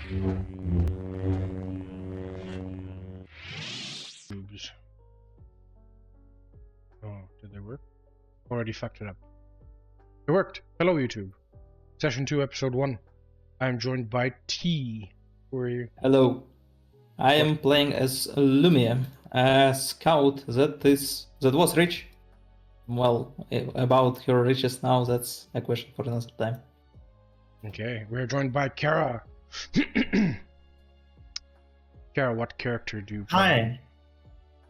Oh, did they work? Already fucked it up. It worked. Hello, YouTube. Session 2, Episode 1. I'm joined by T. Who are you? Hello. I am playing as Lumiya, a scout that was rich. Well, about her riches now, that's a question for another time. Okay, we're joined by Kara. Kara, what character do you play? Hi,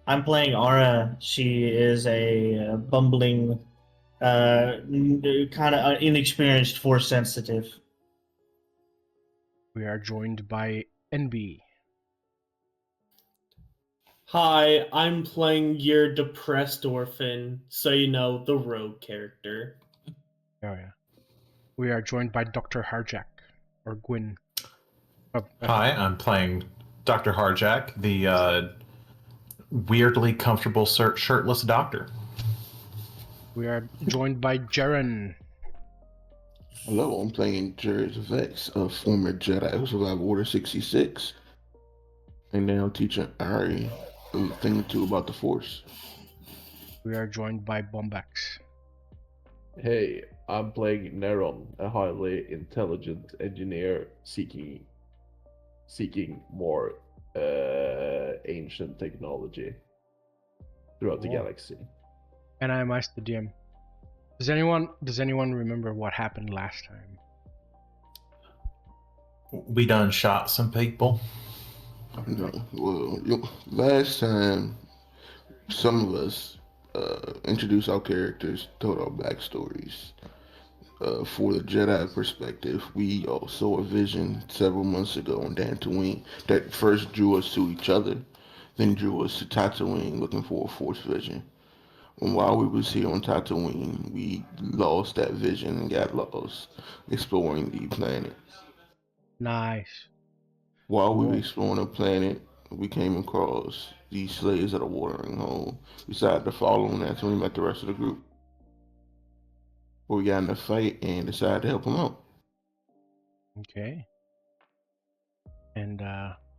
I'm playing Arra. She is a bumbling, kind of inexperienced force sensitive. We are joined by Enby. Hi, I'm playing your depressed orphan, so you know, the rogue character. Oh yeah. We are joined by Dr. Harjacc, or Gwyn. Hi, I'm playing Dr. Harjacc, the weirdly comfortable shirtless doctor. We are joined by Jaron. Hello, I'm playing SW5E, a former Jedi who survived Order 66, and now teaching Arra a thing or two about the Force. We are joined by BombeX. Hey, I'm playing Neron, a highly intelligent engineer seeking more ancient technology throughout the galaxy. And I am Ice the DM. Does anyone remember what happened last time? We done shot some people. No, well, last time, some of us introduced our characters, told our backstories. For the Jedi perspective, we all saw a vision several months ago on Dantooine that first drew us to each other, then drew us to Tatooine looking for a Force vision. And while we was here on Tatooine, we lost that vision and got lost exploring the planet. Nice. While we were exploring the planet, we came across these slaves at a watering hole. We decided to follow them. That's when we met the rest of the group. We got in a fight and decided to help them out. Okay. And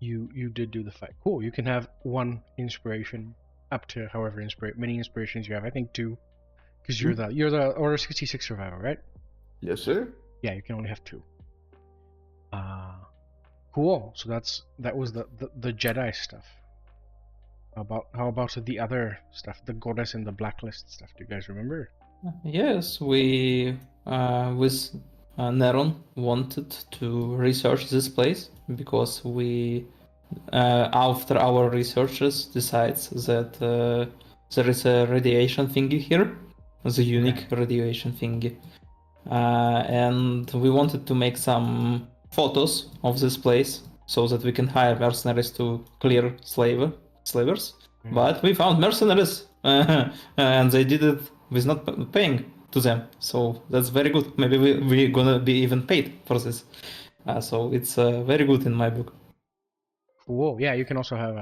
you did do the fight. Cool. You can have one inspiration, up to however many inspirations you have. I think 2, because you're the Order 66 survivor, right? Yes, sir. Yeah, you can only have 2. Cool. So that was the Jedi stuff. How about the other stuff, the Goddess and the Blacklist stuff? Do you guys remember? Yes, we with Neron wanted to research this place because we, after our researches, decides that there is a radiation thingy here, the unique radiation thingy, and we wanted to make some photos of this place so that we can hire mercenaries to clear slavers. But we found mercenaries, and they did it with not paying to them. So that's very good. Maybe we're gonna be even paid for this. So it's very good in my book. Cool. Yeah, you can also have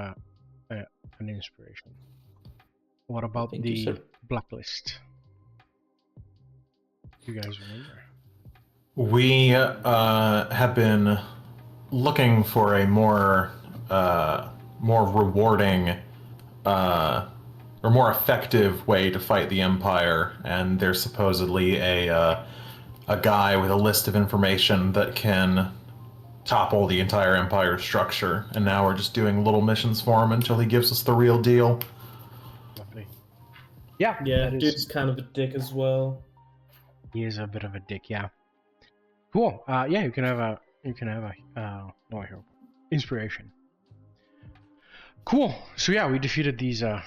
an inspiration. What about Thank the you, sir. Blacklist? You guys remember? We have been looking for a more rewarding or more effective way to fight the Empire, and there's supposedly a guy with a list of information that can topple the entire Empire structure, and now we're just doing little missions for him until he gives us the real deal. Lovely. Yeah. Yeah, that is- dude's kind of a dick as well. He is a bit of a dick. Yeah. Cool. Yeah, you can have a inspiration. Cool. So yeah, we defeated the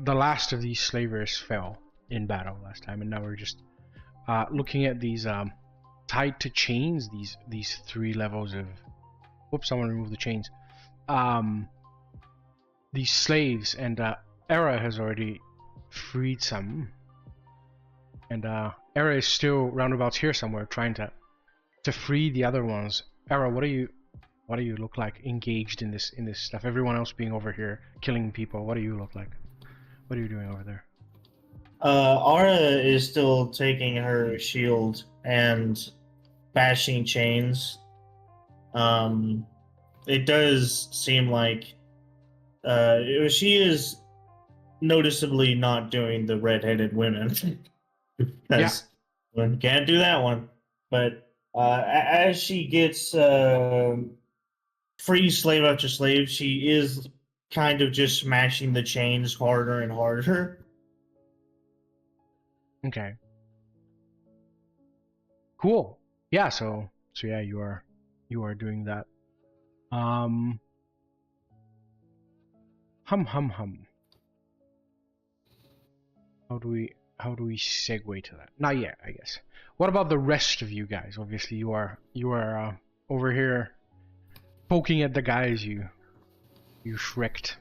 last of these slavers fell in battle last time, and now we're just looking at these tied to chains. These 3 levels of. Whoops! Someone removed the chains. These slaves, and Arra has already freed some, and Arra is still roundabouts here somewhere, trying to free the other ones. Arra, what do you look like engaged in this stuff? Everyone else being over here killing people. What do you look like? What are you doing over there? Arra is still taking her shield and bashing chains it does seem like she is noticeably not doing the redheaded women. Because one can't do that one. But as she gets free slave after slave, she is kind of just smashing the chains harder and harder. Okay. Cool. Yeah, so yeah, you are doing that. Hum. How do we segue to that? Not yet, I guess. What about the rest of you guys? Obviously, you are over here poking at the guys you shreked.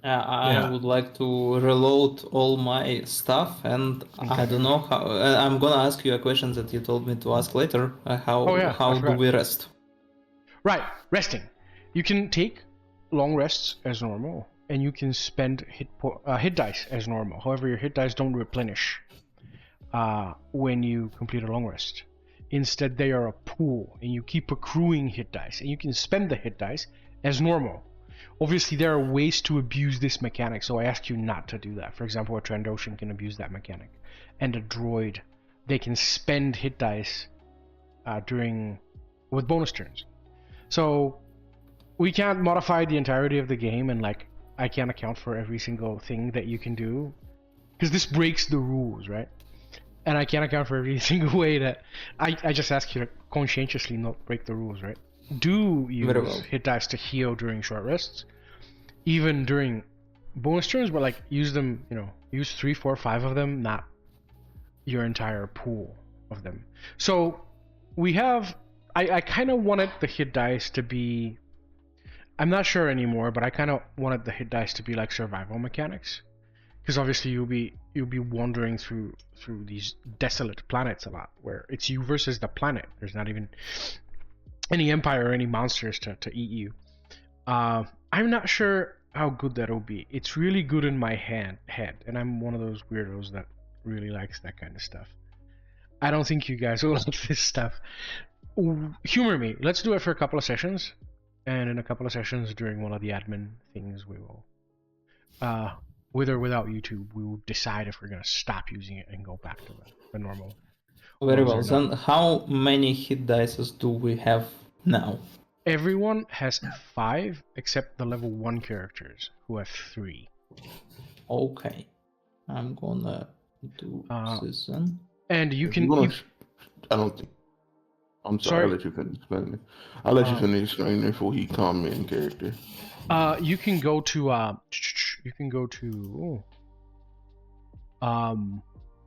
I would like to reload all my stuff, and I don't know how. I'm gonna ask you a question that you told me to ask later. How do we rest? Right, resting. You can take long rests as normal, and you can spend hit dice as normal. However, your hit dice don't replenish when you complete a long rest. Instead, they are a pool, and you keep accruing hit dice, and you can spend the hit dice as normal. Obviously, there are ways to abuse this mechanic, so I ask you not to do that. For example, a Trandoshan can abuse that mechanic, and a droid, they can spend hit dice with bonus turns. So we can't modify the entirety of the game, and like I can't account for every single thing that you can do, because this breaks the rules, right? And I can't account for every single way that I just ask you to conscientiously not break the rules, right? Do use hit dice to heal during short rests, even during bonus turns, but like use them, use 3, 4, 5 of them, not your entire pool of them. So we have, I kind of wanted the hit dice to be, I'm not sure anymore, but I kind of wanted the hit dice to be like survival mechanics, because obviously you'll be wandering through these desolate planets a lot, where it's you versus the planet. There's not even any empire or any monsters to eat you. I'm not sure how good that'll be. It's really good in my head, and I'm one of those weirdos that really likes that kind of stuff. I don't think you guys will like this stuff. Humor me. Let's do it for a couple of sessions, and in a couple of sessions during one of the admin things, we will, with or without YouTube, we will decide if we're gonna stop using it and go back to the normal. Very well. Then, how many hit dice do we have now? Everyone has 5 except the level 1 characters, who have 3. Okay, I'm gonna do this then. And you can. I don't think. I'm sorry. I'll let you finish explaining. I'll let you finish explaining before he come in character. You can go to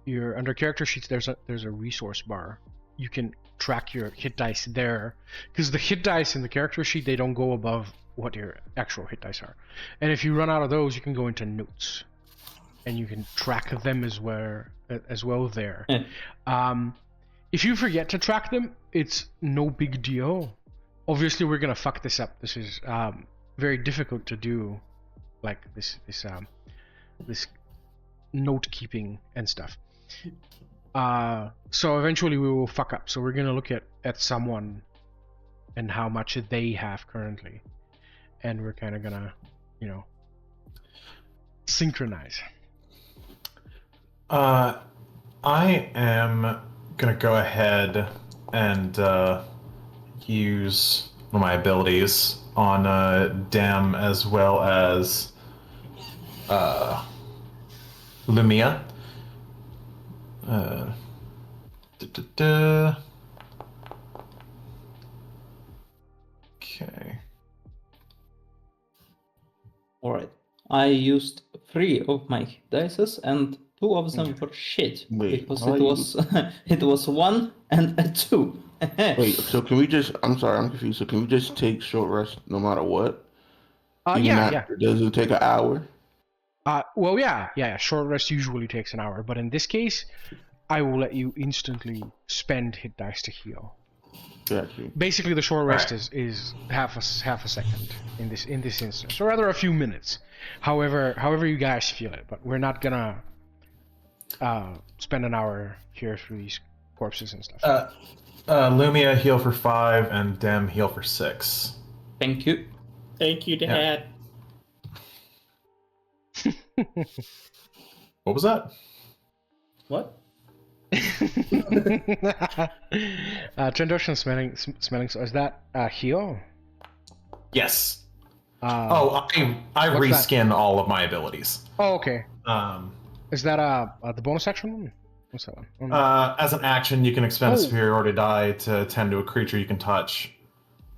your under character sheets. There's a resource bar. You can track your hit dice there, because the hit dice in the character sheet, they don't go above what your actual hit dice are. And if you run out of those, you can go into notes, and you can track them as well there. If you forget to track them, it's no big deal. Obviously, we're gonna fuck this up. This is very difficult to do, like this note keeping and stuff. So eventually we will fuck up. So we're gonna look at someone and how much they have currently, and we're kind of gonna, synchronize. I am gonna go ahead and use one of my abilities on Dem as well as Lumiya. Okay. Alright. I used 3 of my dice, and 2 of them were shit. Wait, because it was 1 and a 2. Wait, so can we just? I'm sorry, I'm confused. So can we just take short rest no matter what? Yeah. Does it take an hour? Well, yeah. Short rest usually takes an hour, but in this case, I will let you instantly spend hit dice to heal. Gotcha. Basically, the short rest is half a second in this instance, or rather a few minutes. However you guys feel it, but we're not gonna spend an hour here through these corpses and stuff. Lumiya heal for 5 and Dem heal for 6. Thank you. Thank you, Dad. What was that? What? Trandoshan smelling. So is that heal? Yes. Uh, I what's that? reskin all of my abilities. Oh, okay. Um, Is that the bonus action one? What's that one? Oh, no. as an action, you can expend a Oh. superiority die to tend to a creature you can touch.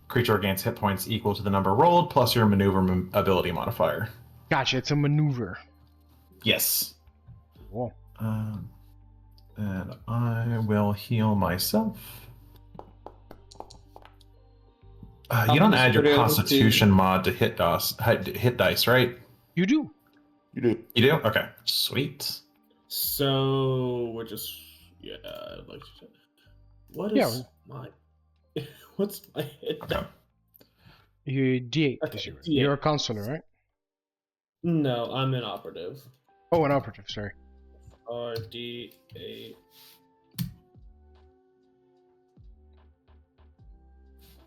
Creature gains hit points equal to the number rolled plus your maneuver ability modifier. Gotcha. It's a maneuver. Yes. Whoa. And I will heal myself. You don't add your Constitution mod to hit dice, right? You do. You do. You do? Okay. Sweet. So we're just like what is Yeah. my what's my hit? Okay. You D8 Okay, is yours. D8. You're a consular, right? No, I'm an operative. Oh, an operative. Sorry. RD8.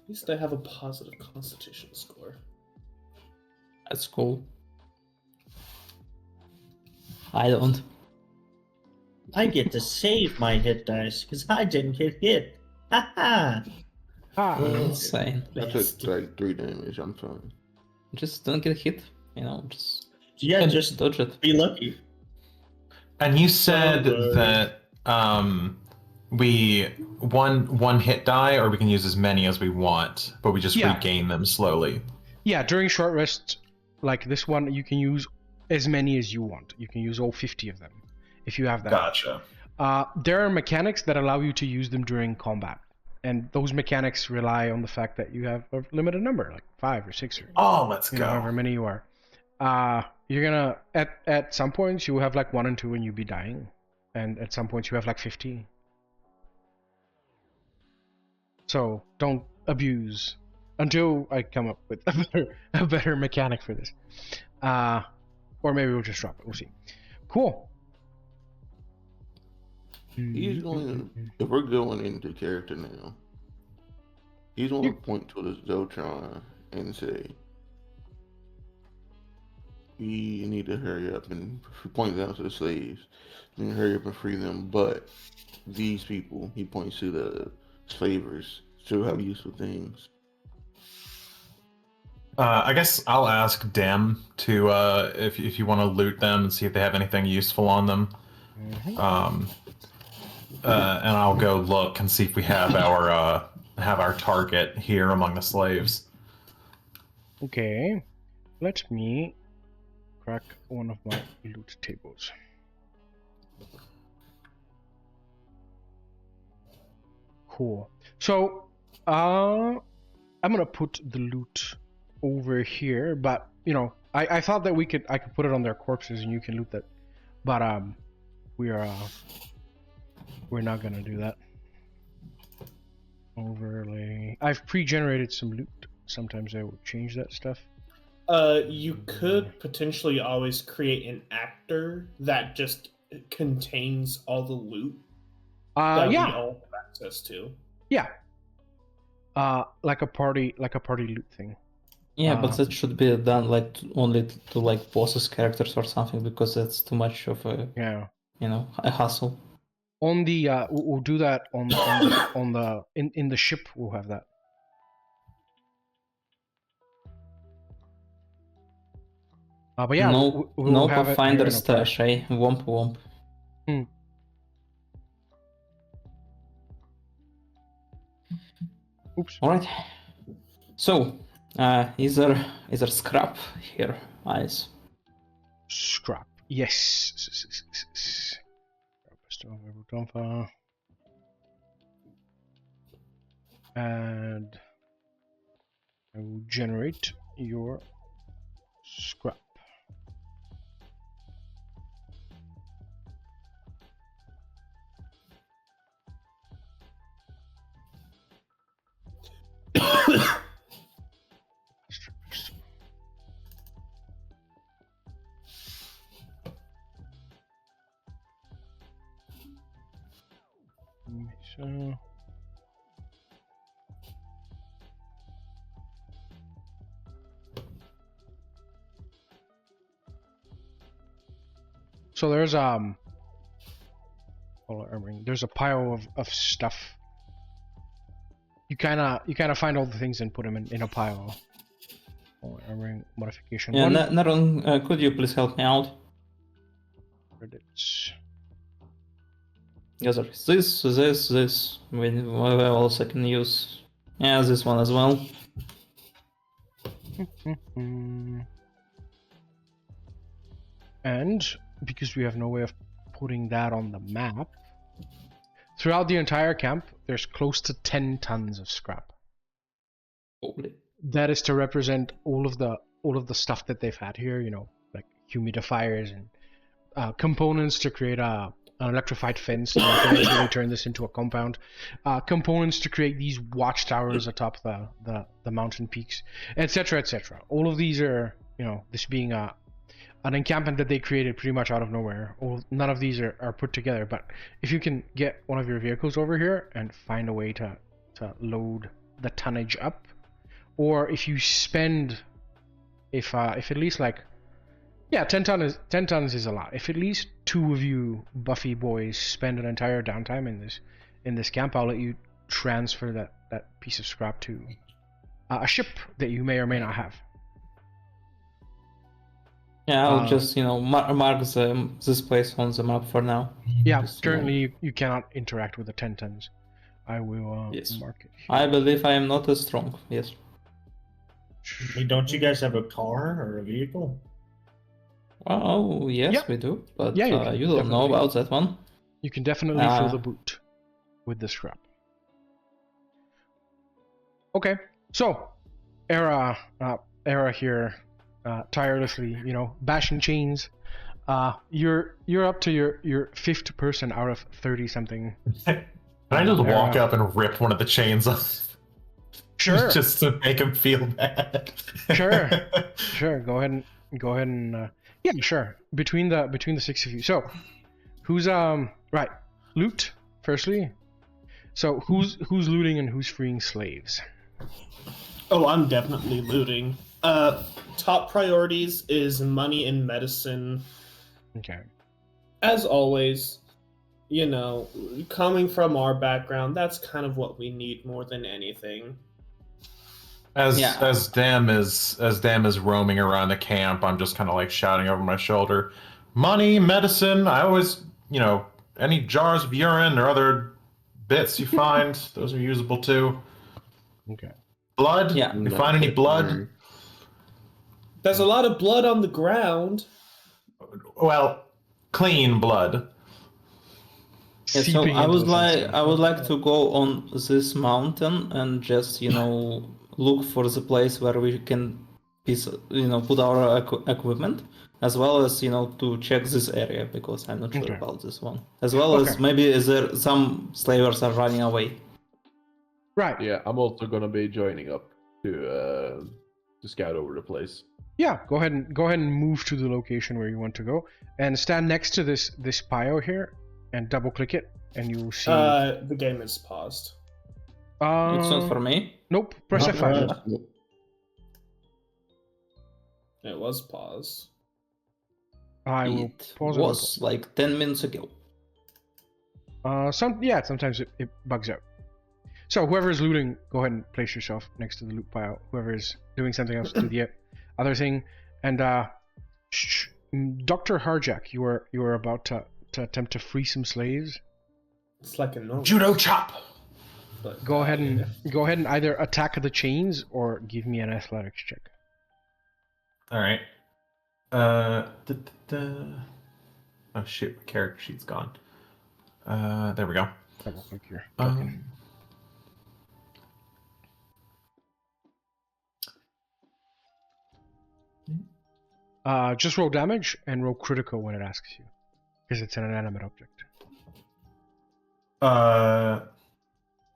At least I have a positive constitution score. That's cool. I don't. I get to save my hit dice because I didn't get hit. Ha ha! Ah. Insane. I took like 3 damage. I'm fine. Just don't get hit. Just Yeah, just dodge it. be lucky. And you said good. that we one hit die, or we can use as many as we want, but we just Yeah. regain them slowly. Yeah, during short rests like this one, you can use as many as you want. You can use all 50 of them if you have that. Gotcha. There are mechanics that allow you to use them during combat, and those mechanics rely on the fact that you have a limited number, like 5 or 6 or Oh, let's go. however many you are. You're gonna at some points you will have like 1 and 2 and you'll be dying, and at some points you have like 50. So don't abuse until I come up with a better mechanic for this. Or maybe we'll just drop it. We'll see. Cool. He's going. If we're going into character now, he's going to point to the Zoltron and say, "We need to hurry up and point down to the slaves. We need to hurry up and free them. But these people," he points to the slavers, still have useful things. I guess I'll ask Dem to if you want to loot them and see if they have anything useful on them. And I'll go look and see if we have our target here among the slaves. Okay. Let me crack one of my loot tables. Cool. So, I'm gonna put the loot over here, but I thought that I could put it on their corpses and you can loot that, but we're not gonna do that. Overlay. I've pre-generated some loot. Sometimes I will change that stuff. You could potentially always create an actor that just contains all the loot that we Yeah, all have access to. yeah. Like a party loot thing. Yeah, but that should be done only to bosses characters or something, because that's too much of a Yeah. a hassle. On the we'll do that on the in the ship. We'll have that. But yeah, no we'll have it Pathfinder here in a stash, eh? Womp womp. Oops. All right. So, is there scrap here, Ice? Scrap. Yes. And I will generate your scrap. So So there's there's a pile of stuff. You kind of find all the things and put them in a pile. Armoring modification. Yeah, 1. Neron, could you please help me out? Credits. Yes, there is this. We also can use. Yeah, this one as well. And because we have no way of putting that on the map, throughout the entire camp, there's close to 10 tons of scrap. Holy. That is to represent all of the stuff that they've had here, you know, like humidifiers and components to create an electrified fence and eventually turn this into a compound, components to create these watchtowers atop the mountain peaks, etc., etc. All of these are, you know, this being an encampment that they created pretty much out of nowhere. None of these are put together, but if you can get one of your vehicles over here and find a way to load the tonnage up, or if you spend, if at least like, yeah, 10 tons is a lot. If at least 2 of you Buffy boys spend an entire downtime in this camp, I'll let you transfer that piece of scrap to a ship that you may or may not have. Yeah, I'll just, you know, mark this place on the map for now. Yeah, Just, currently you cannot interact with the 10 tons. I will Yes. mark it here. I believe I am not as strong. Yes. Hey, don't you guys have a car or a vehicle? Well, yes, Yeah. we do, but Yeah, you don't know definitely. about that one. You can definitely fill the boot with the scrap. Okay, so Arra here, tirelessly, you know, bashing chains. You're up to your 5th person out of 30 something. Can I just walk up and rip one of the chains off? Sure. Just to make him feel bad. Sure. Go ahead and yeah, sure. Between the 6 of you. So, who's right? Loot firstly. So who's looting and who's freeing slaves? Oh, I'm definitely looting. Top priorities is money and medicine. Okay. As always, you know, coming from our background, that's kind of what we need more than anything. As Dam is roaming around the camp, I'm just kind of like shouting over my shoulder, money, medicine. I always, you know, any jars of urine or other bits you find, those are usable too. Okay. Blood? Yeah. You find any blood? There's a lot of blood on the ground. Well, clean blood. Yeah, so Seeping I into would the sensor. I would like to go on this mountain and just, you know, look for the place where we can put our equipment, as well as, you know, to check this area because I'm not sure Okay. about this one. As well as maybe is there some slavers are running away. Right. Yeah, I'm also gonna be joining up to scout over the place. Yeah, go ahead and move to the location where you want to go, and stand next to this pile here, and double click it, and you will see. The game is paused. It's not for me. Nope. Press Not F5. for us. It was paused. I will It pause was like 10 minutes ago. Sometimes it bugs out. So whoever is looting, go ahead and place yourself next to the loot pile. Whoever is doing something else, do the other thing. And Dr. Harjacc, you are about to attempt to free some slaves. It's like a normal. Judo chop. But Go ahead and either attack the chains or give me an athletics check. All right. Oh shit, my character sheet's gone. There we go. Double click here. Just roll damage and roll critical when it asks you, because it's an inanimate object. Oh,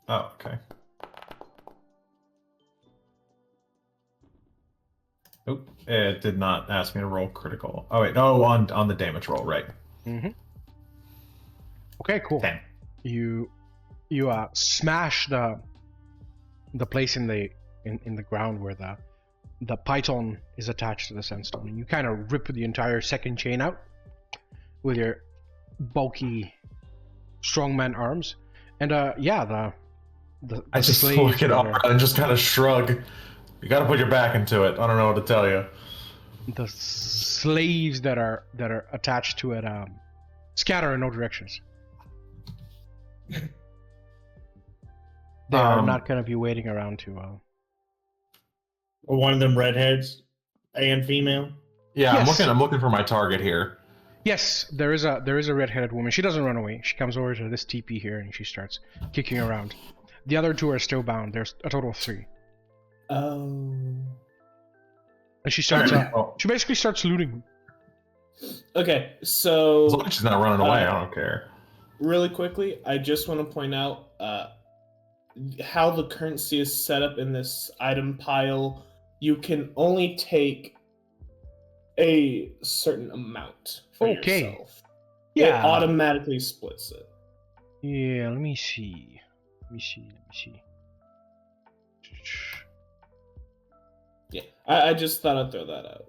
okay. Oop, it did not ask me to roll critical. Oh wait, no, on the damage roll, right? Mm-hmm. Okay, cool. 10. You smash the place in the ground where the python is attached to the sandstone, and you kind of rip the entire second chain out. with your bulky strongman arms. And yeah, the I just slaves look at that Arra and just kind of shrug. You gotta put your back into it. I don't know what to tell you. the slaves that are attached to it scatter in all directions. They are not going to be waiting around to. Or one of them redheads, and female. Yeah, Yes. I'm looking for my target here. Yes, there is a red-headed woman. She doesn't run away. She comes over to this teepee here and she starts kicking around. The other two are still bound. There's a total of 3. Oh. And she starts. Well, She basically starts looting. Okay, as so long as she's not running away, I don't care. really quickly, I just want to point out how the currency is set up in this item pile. You can only take a certain amount for Okay. yourself. Yeah. It automatically splits it. Yeah. Let me see. Yeah, I just thought I'd throw that out.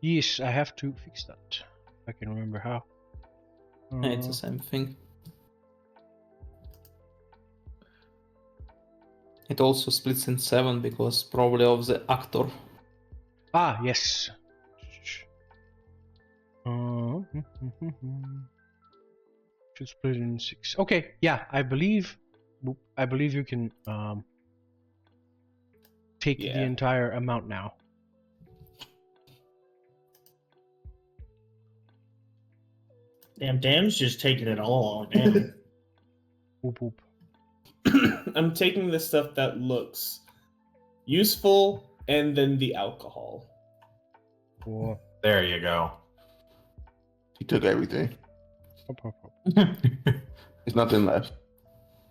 Yes, I have to fix that. I can remember how. It's the same thing. It also splits in 7 because probably of the actor. Yes. Should split in 6. Okay, yeah, I believe you can take the Yeah. entire amount now. Damn, Dam's just taking it all. Damn. Whoop whoop. I'm taking the stuff that looks useful and then the alcohol. Cool. There you go. He took everything. Hop, hop, hop. There's nothing left.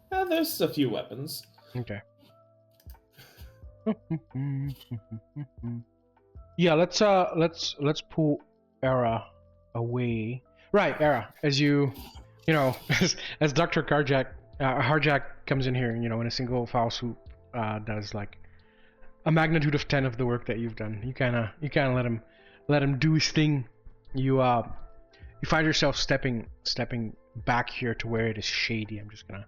There's a few weapons. Okay. Yeah, let's pull Arra away. Right, Arra, as you know, as Dr. Harjacc comes in here, in a single foul swoop, does like a magnitude of 10 of the work that you've done. You kind of let him do his thing. You find yourself stepping back here to where it is shady. I'm just gonna,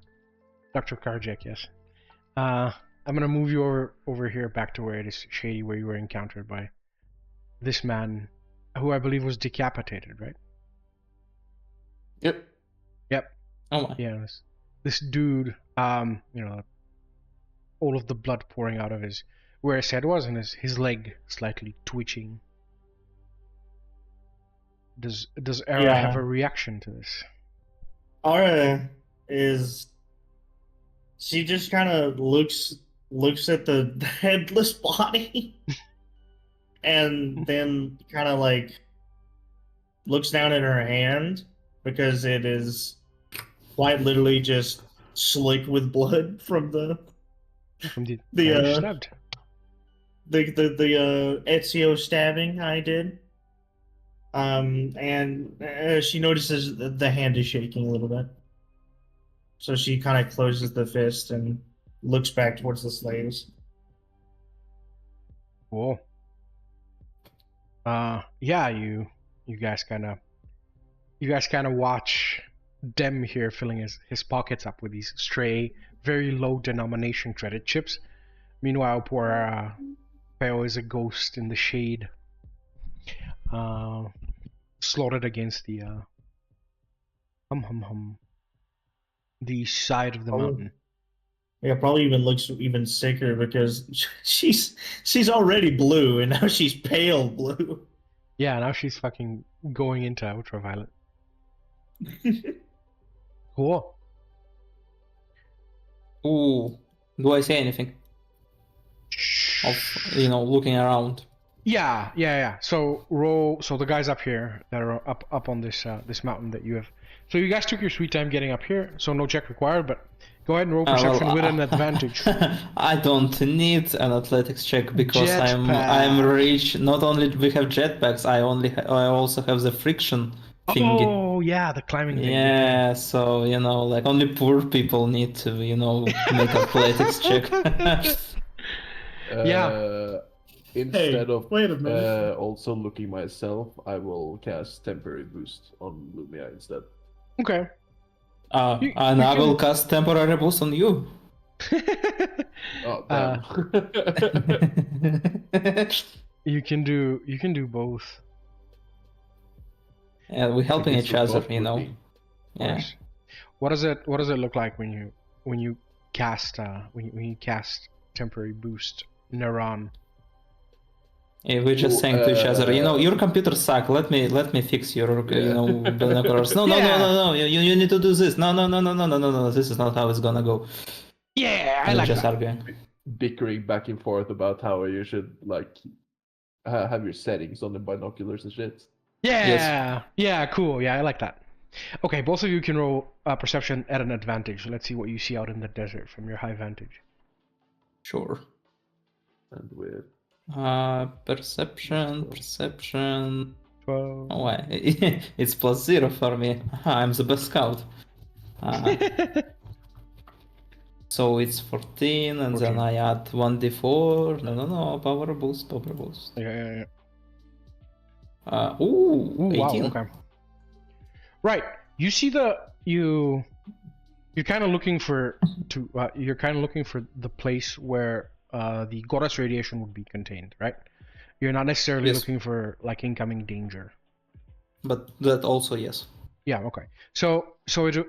Dr. Harjacc, yes. I'm gonna move you over here back to where it is shady, where you were encountered by this man, who I believe was decapitated, right? Yep. Oh my. Yeah, this dude, all of the blood pouring out of where his head was, and his leg slightly twitching. Does Arra have a reaction to this? Arra she just kind of looks at the headless body and then kind of like looks down at her hand because it is quite literally just slick with blood from the Stabbed. the Ezio stabbing I did. And she notices the hand is shaking a little bit. So she kind of closes the fist and looks back towards the slaves. Cool. Yeah, you guys kind of watch Dem here filling his pockets up with these stray, very low denomination credit chips. Meanwhile, poor Peo is a ghost in the shade, slaughtered against the the side of the mountain. Yeah, probably even looks even sicker because she's already blue and now she's pale blue. Yeah, now she's fucking going into ultraviolet. Cool. Ooh. Do I say anything? Of looking around. Yeah. So roll. So the guys up here that are up on this this mountain that you have. So you guys took your sweet time getting up here. So no check required, but go ahead and roll perception with an advantage. I don't need an athletics check because I'm rich. Not only we have jetpacks, I also have the friction thingy. Oh yeah, the climbing thing. Yeah, so like only poor people need to make athletics check. Yeah. Instead of wait a minute. also looking myself, I will cast temporary boost on Lumiya instead. Okay. And you I will can- cast temporary boost on you. Oh damn! you can do both. Yeah, we're helping It's each for other, God you know. working. Of Yeah. course. What does it look like when you cast when you cast temporary boost Neron? Yeah, we're just saying to each other, you know, your computer suck. Let me fix your, you know, binoculars. No, no. You need to do this. No. This is not how it's gonna go. Yeah, I And we're like just that. arguing. Bickering back and forth about how you should like have your settings on the binoculars and shit. Yeah, yeah, cool. Yeah, I like that. Okay, both of you can roll perception at an advantage. Let's see what you see out in the desert from your high vantage. Sure. And with Perception. 12. Oh, why? It's +0 for me. I'm the best scout. So it's 14, and then 14. I add 1d4. No. Power boost. Yeah. Ooh, Ooh, 18. wow, okay. Right. You see you're kind of looking for the place where the goddess radiation would be contained, right? You're not necessarily Yes. looking for like incoming danger. But that also, yes. Yeah, okay. So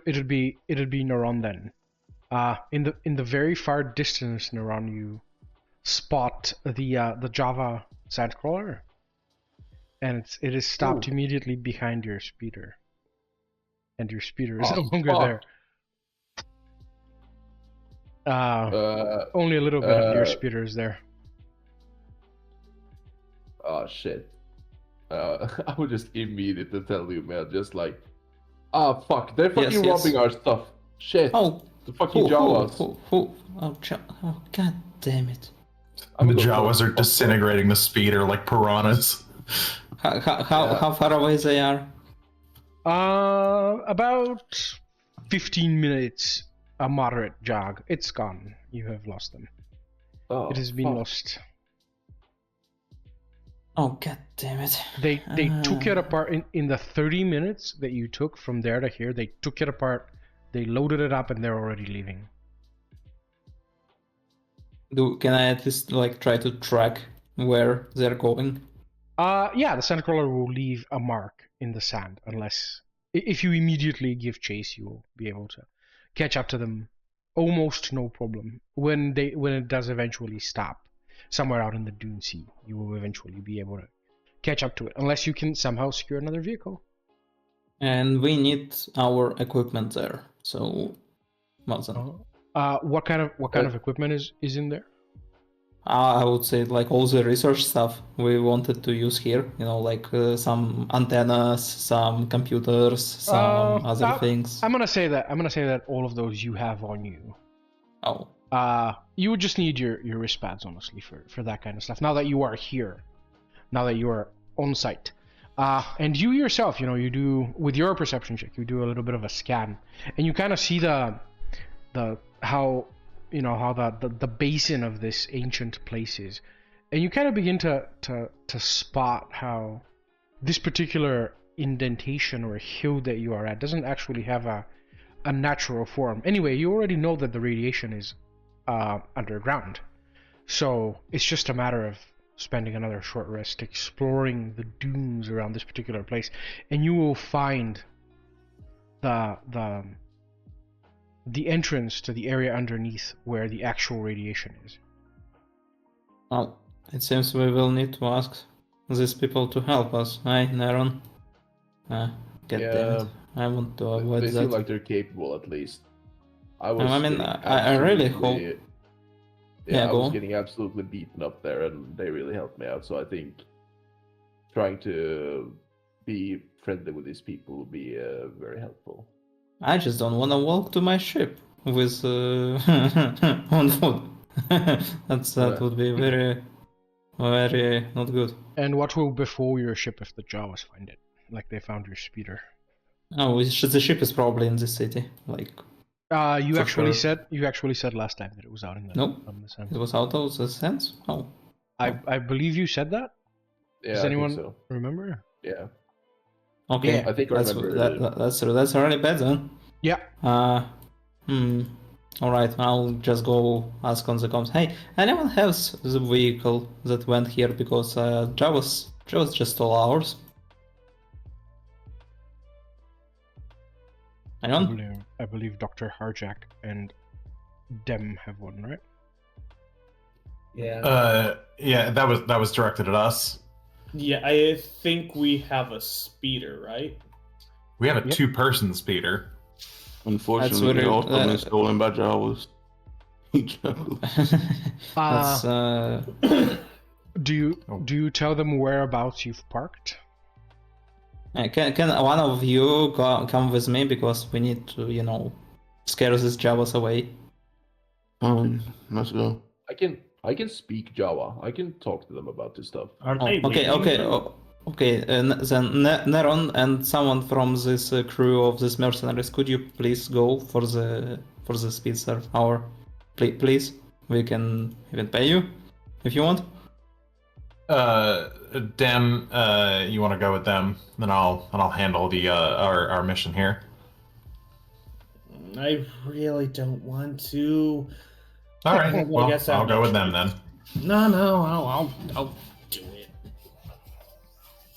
it'd be Neron then. In the very far distance, Neron, you spot the Java sandcrawler, and it is stopped immediately behind your speeder, and your speeder is no longer there. Only a little bit of your speeder is there. Oh shit. I would just immediately tell you, man, just like, ah, fuck, they're fucking Yes. robbing our stuff. Shit. Oh, The fucking Jawas. Oh, god damn it. The Jawas are disintegrating the speeder like piranhas. How far away they are? About 15 minutes, a moderate jog. It's gone. You have lost them. Oh, It has been fuck. lost. Oh, god damn it. They took it apart in the 30 minutes that you took from there to here. They took it apart, they loaded it up, and they're already leaving. Can I at least like try to track where they're going? Yeah, the sandcrawler will leave a mark in the sand unless if you immediately give chase, you will be able to catch up to them almost no problem. When it does eventually stop somewhere out in the Dune Sea, you will eventually be able to catch up to it unless you can somehow secure another vehicle. And we need our equipment there. So, Mazen. What kind of equipment is in there? I would say like all the research stuff we wanted to use here. You know, like some antennas, some computers, some other things. I'm gonna say that all of those you have on you. Oh. You would just need your wristbands, honestly, for that kind of stuff. Now that you are here, now that you are on site, and you yourself, you know, you do with your perception check, you do a little bit of a scan, and you kind of see how the basin of this ancient place is, and you kind of begin to spot how this particular indentation or hill that you are at doesn't actually have a natural form. Anyway, you already know that the radiation is underground, so it's just a matter of spending another short rest exploring the dunes around this particular place, and you will find the entrance to the area underneath where the actual radiation is. Well, it seems we will need to ask these people to help us. Hey, Neron. God damn it. I want to avoid They that. seem like they're capable, at least. I mean, I really hope. Yeah, I go was on. getting absolutely beaten up there, and they really helped me out. So I think trying to be friendly with these people will be very helpful. I just don't want to walk to my ship with on foot. That would be very, very not good. And what will befall your ship if the Jawas find it, like they found your speeder? Oh, the ship is probably in the city. Like, you For actually sure. said last time that it was out in the Nope. on the sand. it was out of the sense. Oh, I believe you said that. Yeah, Does I anyone think so. remember? Yeah. Okay, Yeah. I think I that's remember. that's really bad then. Yeah. All right, I'll just go ask on the comms. Hey, anyone has the vehicle that went here because Jarrus just stole ours? Anyone? I believe Dr. Harjacc and Dem have one, right? Yeah. Yeah, that was directed at us. Yeah, I think we have a speeder, right? We have a Yep. 2-person speeder. Unfortunately, really- they also been stolen by Jawas. That's Do you tell them whereabouts you've parked? Can one of you come with me because we need to scare these Javas away. Let's go. I can speak Java. I can talk to them about this stuff. Are Oh, they okay. Then Neron and someone from this crew of these mercenaries, could you please go for the speedster hour, please? We can even pay you if you want. Dem, you want to go with them? Then I'll handle the our mission here. I really don't want to. All right. I Well, guess I'll I'm go with not- them then. No, I'll do it.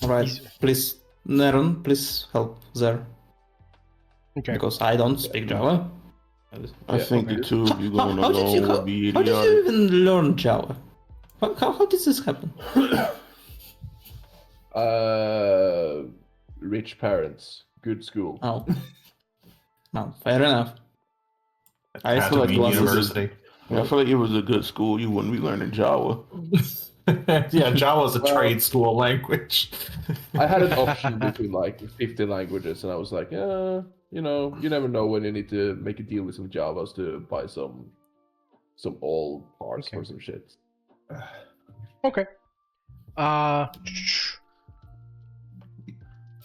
All right, please, Neron, please help there Okay. because I don't speak Java. I think the two of you going How did alone would be how did you idiotic. even learn Java? How did this happen? Rich parents, good school. Oh, no, fair enough. I feel like Tatooine it was- University. Yeah, I feel like it was a good school. You wouldn't be learning Java. Yeah, Java's a trade school language. I had an option between like 50 languages, and I was like, you never know when you need to make a deal with some Javas to buy some old parts Okay. or some shit. Okay.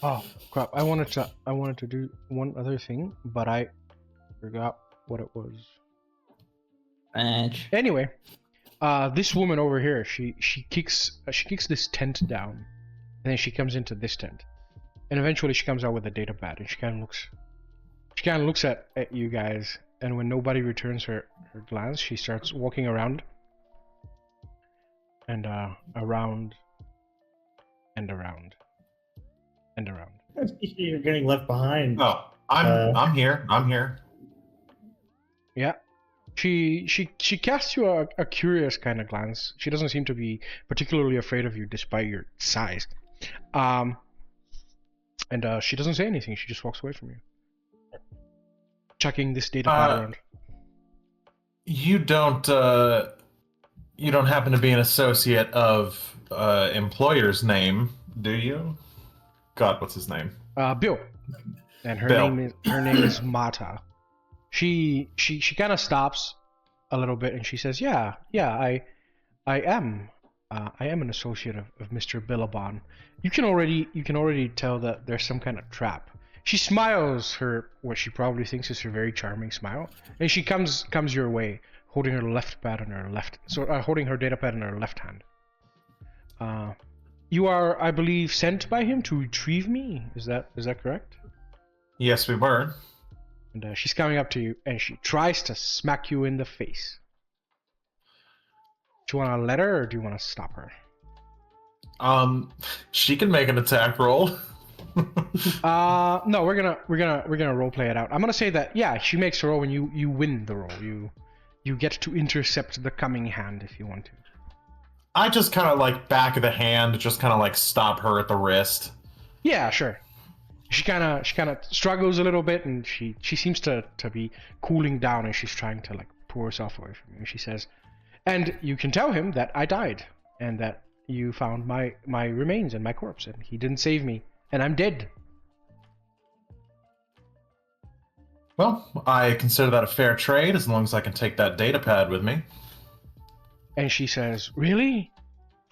Oh crap! I wanted to do one other thing, but I forgot what it was. Edge. Anyway, this woman over here, she kicks this tent down, and then she comes into this tent, and eventually she comes out with a data pad, and she kind of looks at you guys, and when nobody returns her glance, she starts walking around and around and around and around. You're getting left behind. Oh, I'm here. I'm here. Yeah. She casts you a curious kind of glance. She doesn't seem to be particularly afraid of you despite your size. And she doesn't say anything. She just walks away from you. Checking this data pad around. You don't happen to be an associate of employer's name, do you? God, what's his name? Bill. And her Bill. name is Mata. She kind of stops a little bit and she says, "Yeah, I am an associate of Mr. Billabon. You can already tell that there's some kind of trap." She smiles what she probably thinks is her very charming smile, and she comes your way, holding her holding her data pad in her left hand. You are, I believe, sent by him to retrieve me. Is that correct? Yes, we were. And she's coming up to you, and she tries to smack you in the face. Do you want to let her, or do you want to stop her? She can make an attack roll. No, we're gonna role play it out. I'm gonna say that she makes a roll, and you win the roll. You get to intercept the coming hand if you want to. I just kind of like back of the hand, just kind of like stop her at the wrist. Yeah, sure. She kind of struggles a little bit, and she seems to be cooling down, and she's trying to like pull herself away from you. And she says, "And you can tell him that I died, and that you found my remains and my corpse, and he didn't save me, and I'm dead." Well, I consider that a fair trade as long as I can take that data pad with me. And she says, "Really?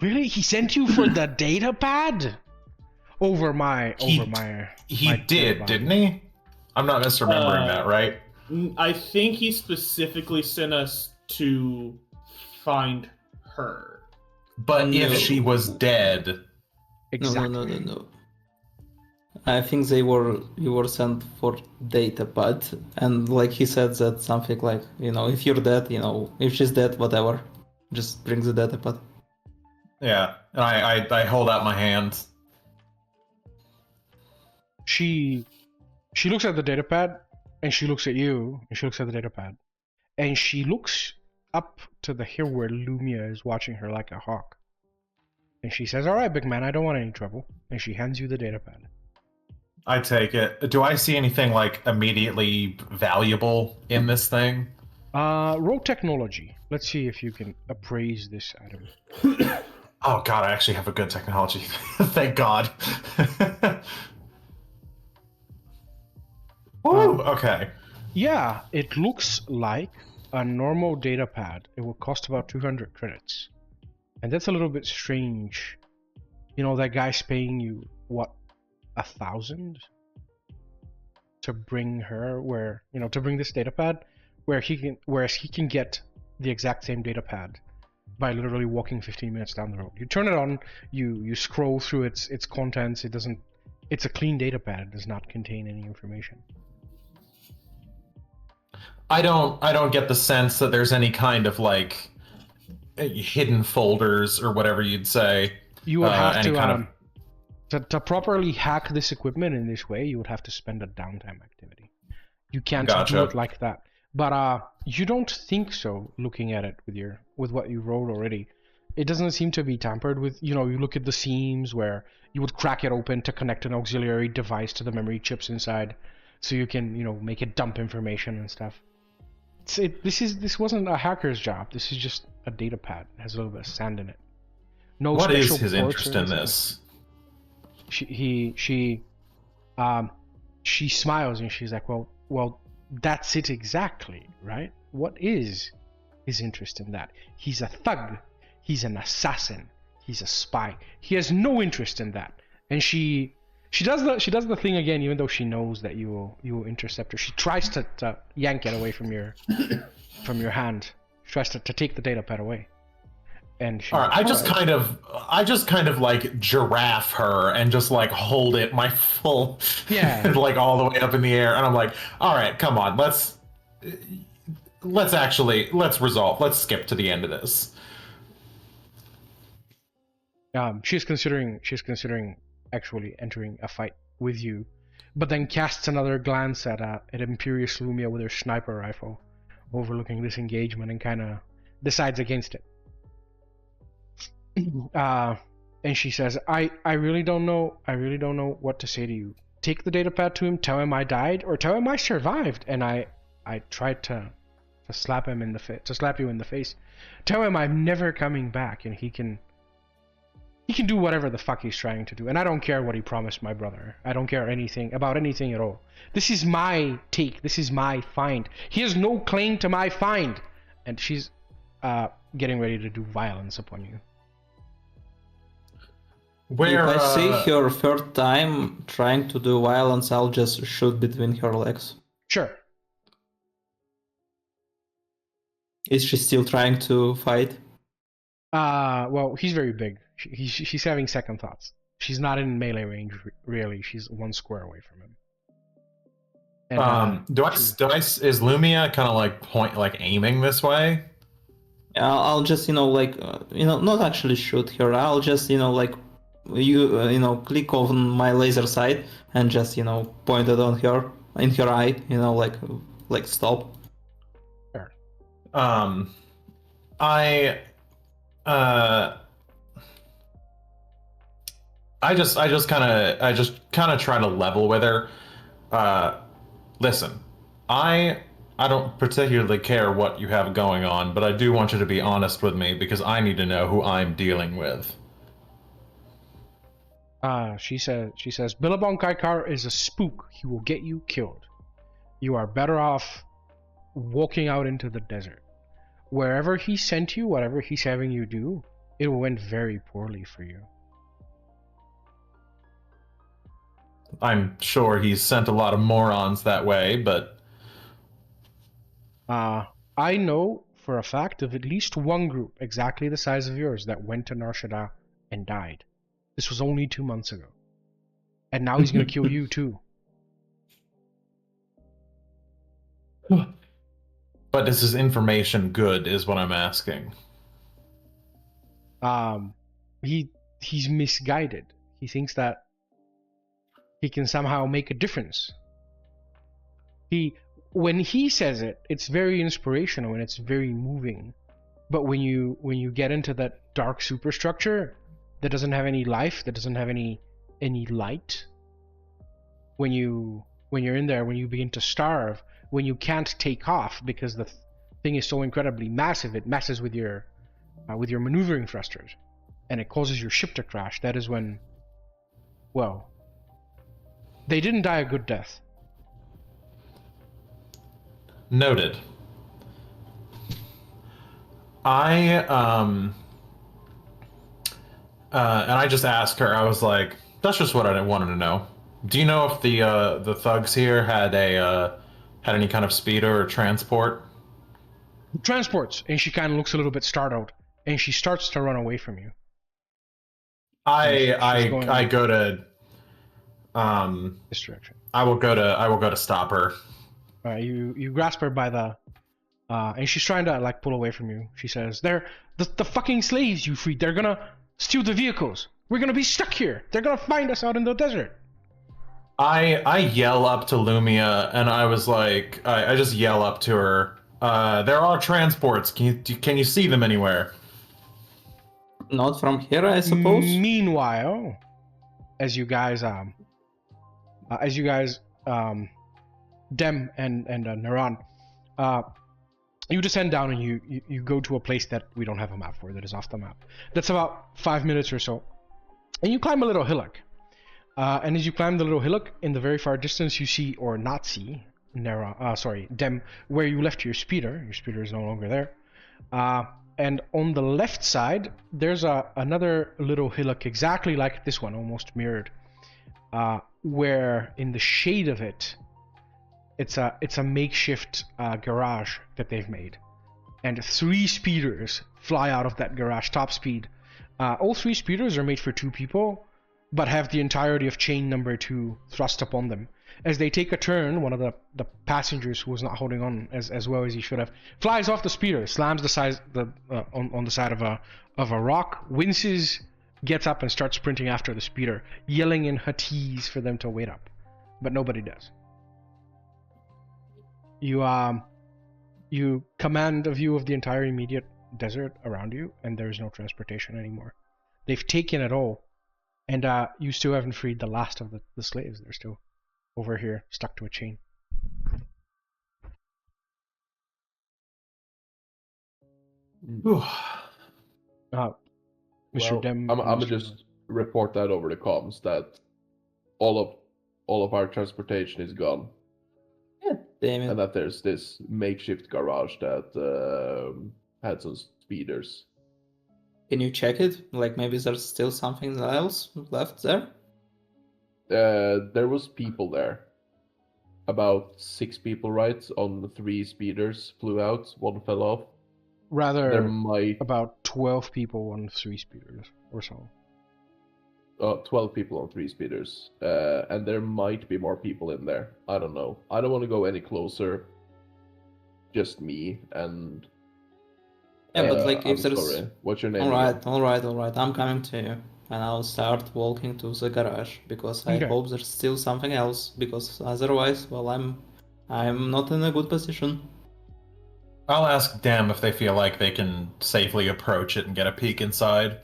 Really? He sent you for the data pad? Over my He my did, turbine." didn't he? I'm not misremembering that, right? I think he specifically sent us to find her. But if No. she was dead, Exactly. No. I think you were sent for datapad, and like he said that something like, if you're dead, if she's dead, whatever, just bring the datapad. yeah. And I hold out my hand. She looks at the datapad, and she looks at you, and she looks at the datapad, and she looks up to the hill where Lumiya is watching her like a hawk. And she says, "All right, big man, I don't want any trouble." And she hands you the datapad. I take it. Do I see anything like immediately valuable in this thing? Roll technology. Let's see if you can appraise this item. Oh god, I actually have a good technology. Thank God. Woo! Okay. Yeah, it looks like a normal datapad. It will cost about 200 credits. And that's a little bit strange. That guy's paying you, what, 1,000? To bring her to bring this datapad, whereas he can get the exact same datapad by literally walking 15 minutes down the road. You turn it on, you scroll through its contents. It's a clean datapad. It does not contain any information. I don't get the sense that there's any kind of like hidden folders or whatever you'd say. You would have any to properly hack this equipment in this way, you would have to spend a downtime activity. You can't Gotcha. do it like that. But you don't think so, looking at it with what you rolled already. It doesn't seem to be tampered with. You look at the seams where you would crack it open to connect an auxiliary device to the memory chips inside, so you can make it dump information and stuff. This wasn't a hacker's job. This is just a datapad. It has a little bit of sand in it. No What special is his ports or interest in anything. this? She smiles and she's like, well, that's it exactly, right? What is his interest in that? He's a thug. He's an assassin. He's a spy. He has no interest in that. And she does the thing again, even though she knows that you will intercept her. She tries to yank it away from your hand. She tries to take the datapad away. And she's All right, like, I just kind of like giraffe her and just like hold it my full, like all the way up in the air, and I'm like, all right, come on, let's resolve. Let's skip to the end of this. She's considering actually entering a fight with you, but then casts another glance at Imperious Lumiya with her sniper rifle, overlooking this engagement, and kind of decides against it. And she says, I really don't know what to say to you. Take the datapad to him, tell him I died, or tell him I survived, and I tried to slap him in the face, to slap you in the face. Tell him I'm never coming back, and he can do whatever the fuck he's trying to do. And I don't care what he promised my brother. I don't care about anything at all. This is my take. This is my find. He has no claim to my find. And she's getting ready to do violence upon you. If I see her third time trying to do violence, I'll just shoot between her legs. Sure. Is she still trying to fight? Well, he's very big. She's having second thoughts. She's not in melee range, really. She's 1 square away from him. And, is Lumiya kind of like aiming this way? I'll just not actually shoot her. I'll just click on my laser sight and just point it on her, in her eye, like stop. Sure. I just kind of try to level with her. Listen, I don't particularly care what you have going on, but I do want you to be honest with me because I need to know who I'm dealing with. She says, Billabon Kaii Karr is a spook. He will get you killed. You are better off walking out into the desert. Wherever he sent you, whatever he's having you do, it will end very poorly for you. I'm sure he's sent a lot of morons that way, but... I know for a fact of at least one group exactly the size of yours that went to Nar Shaddaa and died. This was only 2 months ago. And now he's going to kill you too. But is his information good, is what I'm asking. He's misguided. He thinks that he can somehow make a difference. When he says it, it's very inspirational and it's very moving. But when you get into that dark superstructure that doesn't have any life, that doesn't have any light, when you're in there, when you begin to starve, when you can't take off because the thing is so incredibly massive, it messes with your maneuvering thrusters, and it causes your ship to crash. That is when, well, they didn't die a good death. Noted. And I just asked her, I was like, that's just what I wanted to know. Do you know if the thugs here had any kind of speeder or transport? Transports, and she kind of looks a little bit startled, and she starts to run away from you. I go to This direction. I will go to stop her. You grasp her by the and she's trying to like pull away from you. She says, "They're the fucking slaves you freed. They're gonna steal the vehicles. We're gonna be stuck here. They're gonna find us out in the desert." I yell up to Lumiya, and I was like, I just yell up to her. There are transports. Can you see them anywhere? Not from here, I suppose. Meanwhile, as you guys Dem and Neron, you descend down and you go to a place that we don't have a map for, that is off the map. That's about 5 minutes or so, and you climb a little hillock. And as you climb the little hillock, in the very far distance, you see, or not see, Dem, where you left your speeder. Your speeder is no longer there. And on the left side, there's another little hillock exactly like this one, almost mirrored, where in the shade of it, it's a makeshift garage that they've made. And 3 speeders fly out of that garage, top speed. All 3 speeders are made for 2 people, but have the entirety of chain number 2 thrust upon them. As they take a turn, one of the passengers who was not holding on as well as he should have flies off the speeder, slams on the side of a rock, winces, gets up and starts sprinting after the speeder, yelling in Huttese for them to wait up, but nobody does. You command a view of the entire immediate desert around you, and there is no transportation anymore. They've taken it all. And you still haven't freed the last of the slaves. They're still over here, stuck to a chain. Mr. Well, Dem. I'm gonna just report that over the comms that all of our transportation is gone, Yeah, damn it. and that there's this makeshift garage that had some speeders. Can you check it? Like maybe there's still something else left there? There was people there. About 6 people, right? On the 3 speeders flew out. 1 fell off. Rather, There might about 12 people on 3 speeders or so. 12 people on 3 speeders, and there might be more people in there. I don't know. I don't want to go any closer. Just me and. Yeah, but like I'm if there's. sorry. What's your name? All right. I'm coming to you, and I'll start walking to the garage because I Okay. hope there's still something else. Because otherwise, well, I'm not in a good position. I'll ask Dem if they feel like they can safely approach it and get a peek inside.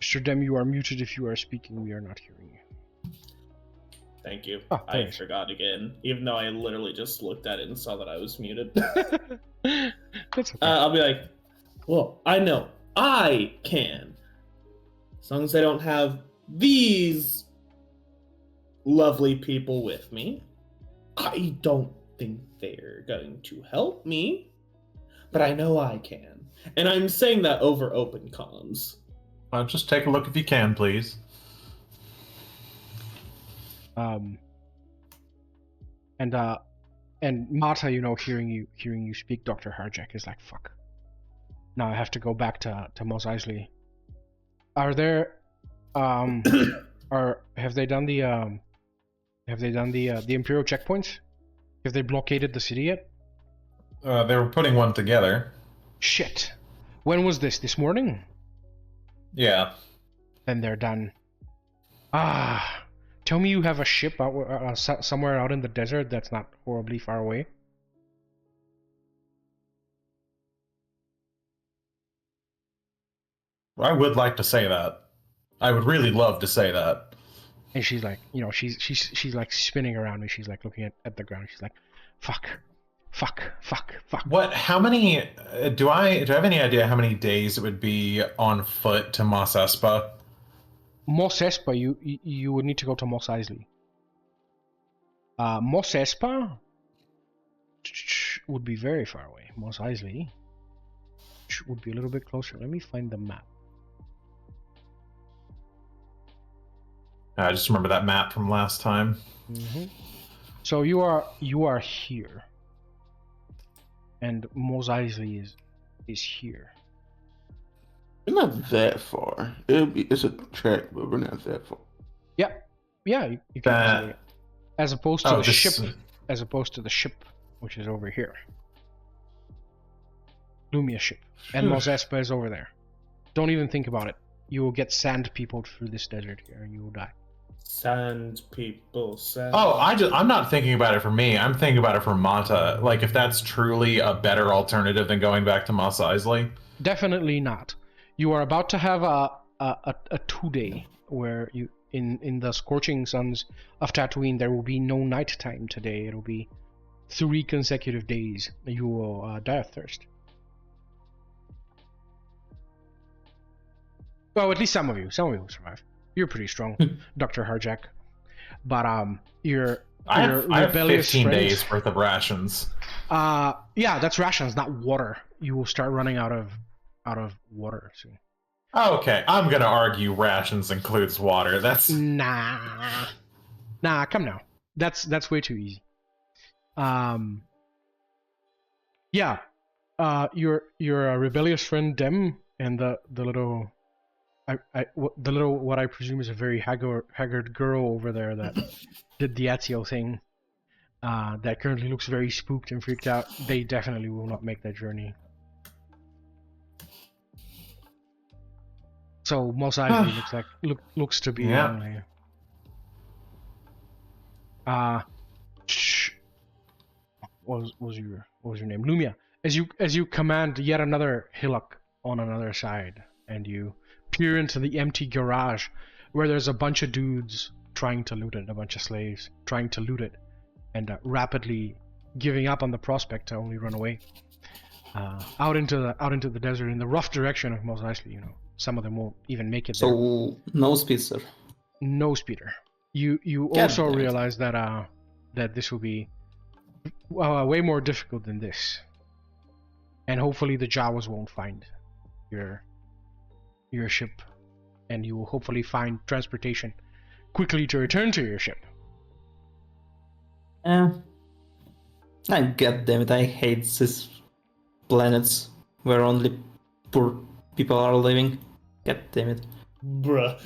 Mr. Dem, you are muted if you are speaking. We are not hearing you. Thank you. Oh, I thanks. forgot again, even though I literally just looked at it and saw that I was muted. That's okay. I'll be like, well, I know I can. As long as I don't have these lovely people with me. I don't think they're going to help me, but I know I can. And I'm saying that over open comms. Just take a look if you can, please. And And Mata, hearing you speak, Dr. Harjacc is like, fuck. Now I have to go back to Mos Eisley. Are there have they done the Imperial checkpoints? Have they blockaded the city yet? They were putting one together. Shit. When was this? This morning? Yeah. Then they're done. Tell me you have a ship out somewhere out in the desert that's not horribly far away. I would like to say that. I would really love to say that. And she's like, she's like spinning around me. She's like looking at the ground. She's like, fuck. What? How many? Do I have any idea how many days it would be on foot to Mos Espa? Mos Espa, you would need to go to Mos Eisley. Mos Espa would be very far away. Mos Eisley would be a little bit closer. Let me find the map. I just remember that map from last time. Mm-hmm. So you are here, and Mos Eisley is here. We're not that far. It's a trek, but we're not that far. Yeah, you can easily, as opposed to the ship, which is over here. Lumiya ship, and Mos Espa is over there. Don't even think about it. You will get sand peopled through this desert here, and you will die. Sand people. I'm not thinking about it for me. I'm thinking about it for Mata. Like, if that's truly a better alternative than going back to Mos Eisley. Definitely not. You are about to have a 2-day where you in the scorching suns of Tatooine there will be no nighttime today. It'll be 3 consecutive days. You will die of thirst. Well, at least some of you will survive. You're pretty strong, Dr. Harjacc. But your I have 15 friends, days worth of rations. Yeah, that's rations, not water. You will start running out of water soon. Okay, I'm gonna argue rations includes water. That's nah. Come now. That's way too easy. Yeah. Your rebellious friend Dem and the little. What I presume is a very haggard girl over there that did the Ezio thing, that currently looks very spooked and freaked out. They definitely will not make that journey. So Mos Eisley looks to be only. What was your name? Lumiya. As you command yet another hillock on another side, and you peer into the empty garage where there's a bunch of dudes trying to loot it, a bunch of slaves trying to loot it, and rapidly giving up on the prospect to only run away out into the desert in the rough direction of Mos Eisley. Some of them won't even make it there. So no speedster. No speeder. You also realize that this will be way more difficult than this, and hopefully the Jawas won't find your ship, and you will hopefully find transportation quickly to return to your ship. God damn it, I hate these planets where only poor people are living. God damn it. Bruh.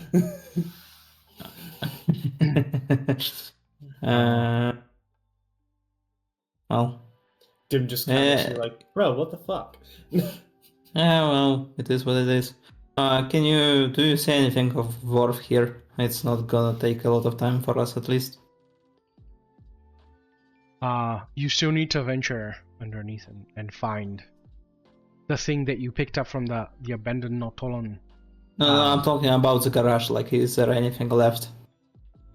Well. Dim just kind of like, bro, what the fuck? Well, it is what it is. Do you see anything of Worf here? It's not gonna take a lot of time for us, at least. You still need to venture underneath and find the thing that you picked up from the abandoned Notolon. No, I'm talking about the garage. Like, is there anything left?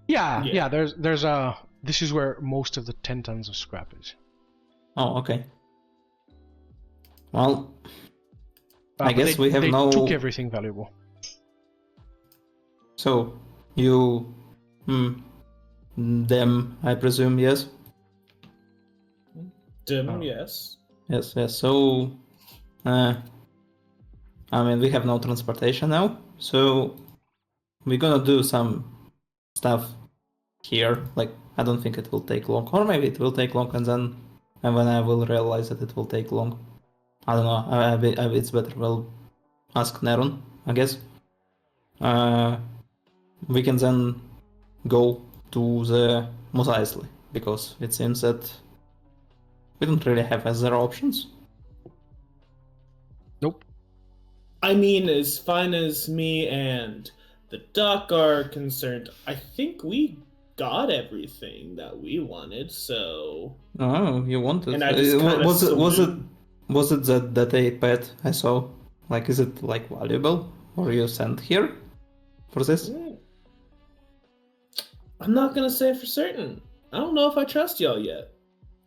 Yeah. There's a. This is where most of the 10 tons of scrap is. Oh, okay. Well, I guess we have they no. Took everything valuable. So you, them, I presume, yes. Dim, yes. Yes. So, I mean, we have no transportation now, so we're gonna do some stuff here. Like, I don't think it will take long, or maybe it will take long, and then and when I will realize that it will take long. I don't know. It's better. We'll ask Neron, I guess. We can then go to the Mos Eisley, because it seems that we don't really have other options. Nope. I mean, as fine as me and the Duck are concerned, I think we got everything that we wanted. So, Oh, you wanted? and I just kinda Was it that iPad I saw? Like, is it like valuable? Or you sent here for this? I'm not gonna say for certain. I don't know if I trust y'all yet.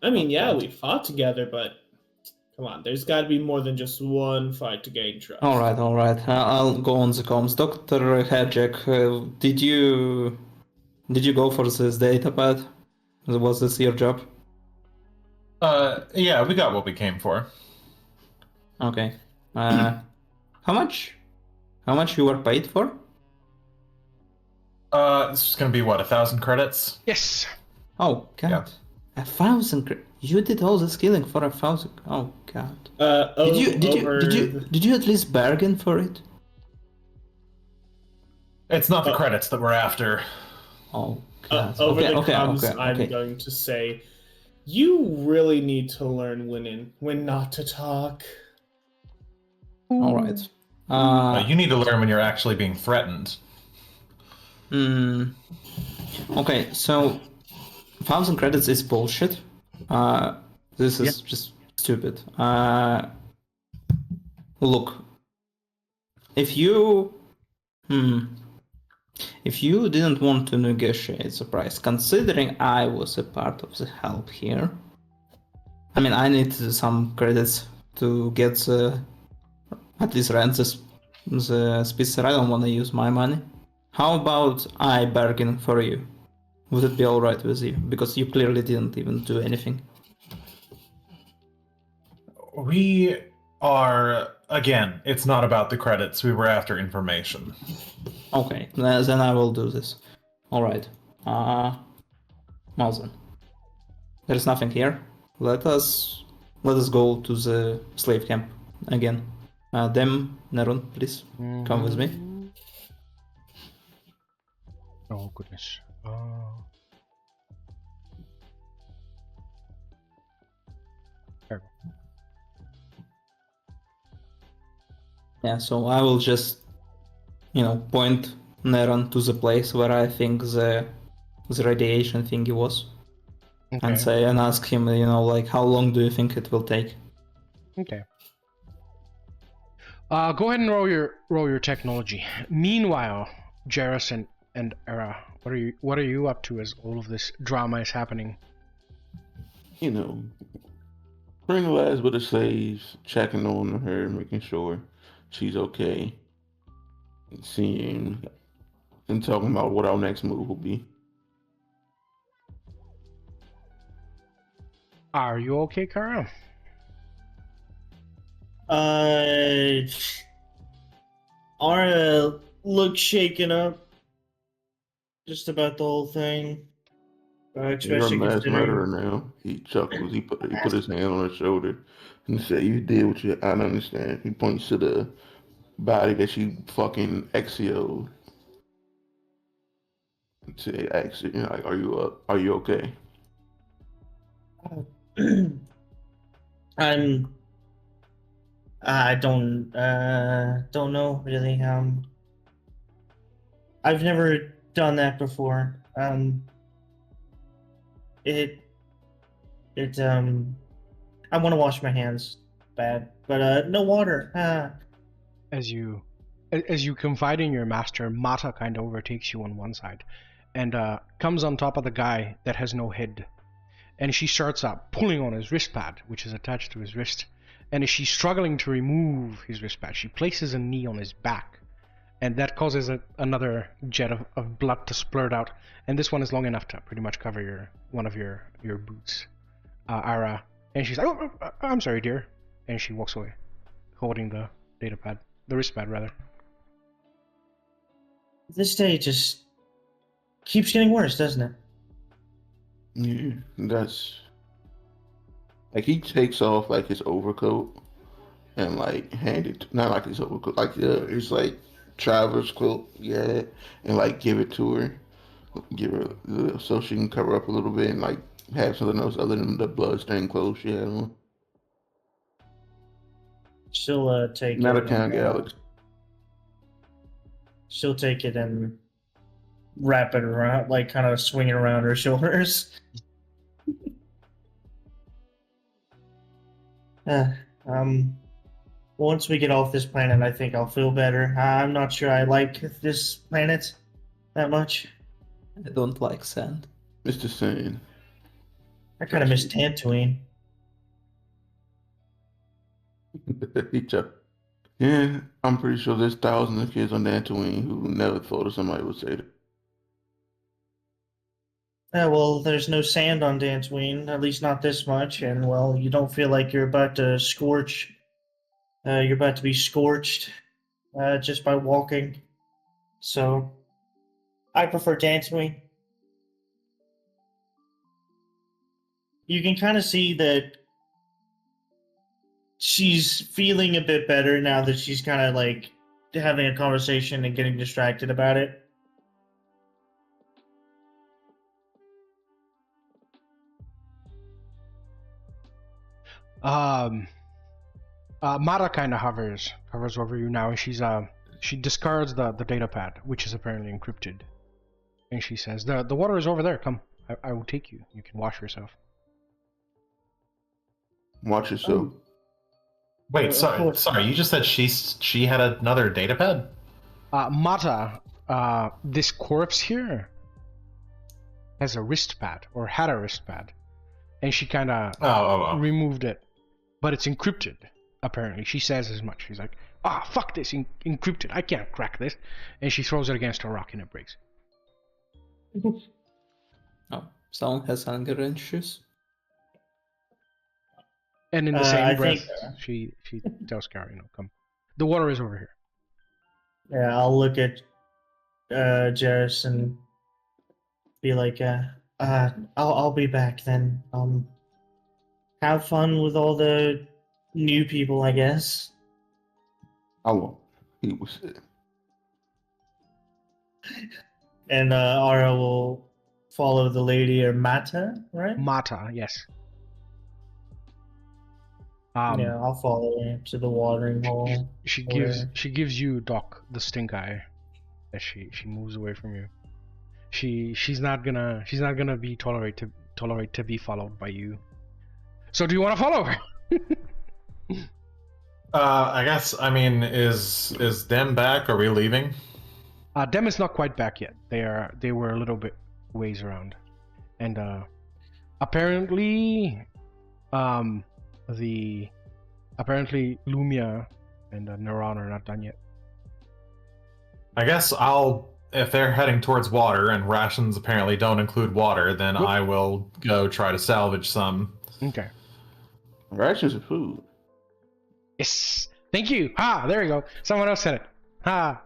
I mean, yeah, we fought together, but come on, there's got to be more than just one fight to gain trust. All right. I'll go on the comms. Dr. Harjacc, did you go for this data pad? Was this your job? Yeah, we got what we came for. Okay. How much you were paid for? This is gonna be what, 1,000 credits? Yes. Oh god. Yeah. 1,000. You did all this killing for 1,000. Oh god. Did you at least bargain for it? It's not the credits that we're after. Oh god. Over the okay, comms, okay. I'm going to say, you really need to learn when not to talk. All right. You need to learn when you're actually being threatened. Okay, so 1,000 credits is bullshit. This is just stupid. Look, if you didn't want to negotiate the price, considering I was a part of the help here, I mean, I need some credits to get at least rent the speedster. I don't want to use my money. How about I bargain for you? Would it be alright with you? Because you clearly didn't even do anything. We are, again, it's not about the credits. We were after information. Okay, then I will do this. Alright. Well then. There's nothing here. Let us go to the slave camp again. Neron, please come with me. Oh goodness. There we go. Yeah, so I will just, point Neron to the place where I think the radiation thingy was, Okay. and ask him, like, how long do you think it will take? Okay. Go ahead and roll your technology. Meanwhile, Jarrus and Arra, what are you up to as all of this drama is happening? Bring the last bit of slaves, checking on her, making sure she's okay, and seeing and talking about what our next move will be. Are you okay, Kara? Arra looks shaken up just about the whole thing. You're a Especially mass murderer considering. now. He chuckles. He put his hand on her shoulder and said, "You did what you. I don't understand." He points to the body that she fucking exioed. Say, actually, like, are you up? Are you okay? I don't know really. I've never done that before. I want to wash my hands bad, but no water. As you confide in your master, Mata kind of overtakes you on one side and comes on top of the guy that has no head. And she starts pulling on his wrist pad, which is attached to his wrist. And as she's struggling to remove his wrist pad, she places a knee on his back. And that causes another jet of blood to splurt out. And this one is long enough to pretty much cover one of your boots, Arra. And she's like, "Oh, I'm sorry, dear." And she walks away, holding the wrist pad, rather. This day just keeps getting worse, doesn't it? Yeah, Like he takes off like his overcoat and like hand it, not like his overcoat, like it's like traveler's cloak, yeah, and like give it to her, give her so she can cover up a little bit and like have something else other than the bloodstained clothes she had on. She'll take Not a it. kind of Alex. She'll take it and wrap it around, like kind of swing it around her shoulders. Uh, um, once we get off this planet, I think I'll feel better. I'm not sure I like this planet that much. I don't like sand. Mr. Sand. I kind of miss Tatooine. He chuckled. Yeah, I'm pretty sure there's thousands of kids on Dantooine who never thought of somebody would say that. Well, there's no sand on Dantooine, at least not this much, and well, you don't feel like you're about to scorch. You're about to be scorched just by walking. So, I prefer Dantooine. You can kind of see that she's feeling a bit better now that she's kind of like having a conversation and getting distracted about it. Mara kind of hovers over you now, and she discards the data pad, which is apparently encrypted, and she says, "The water is over there. Come, I will take you. You can wash yourself." Watch yourself. Wait, sorry. You just said she had another data pad? Mata, this corpse here has a wrist pad, or had a wrist pad, and she kind of removed it, but it's encrypted. Apparently, she says as much. She's like, fuck this, encrypted. I can't crack this," and she throws it against a rock and it breaks. Oh, someone has anger issues. And in the same breath, think- she tells Kaii, come. The water is over here. Yeah, I'll look at Jarrus and be like, I'll be back then. Have fun with all the new people, I guess. I won't. He was it. And Arra will follow the lady, or Mata, right? Mata, yes. Yeah, I'll follow her to the watering hole. She where- gives you Doc the stink eye as she moves away from you. She's not gonna be tolerate to be followed by you. So do you want to follow her? I guess. I mean, is Dem back? Are we leaving? Dem is not quite back yet. They were a little bit ways around, and apparently, apparently Lumiya and Neron are not done yet. I guess if they're heading towards water and rations apparently don't include water, then Whoop. I will go try to salvage some. Okay. Rations of food. Yes. Thank you. There we go. Someone else said it. But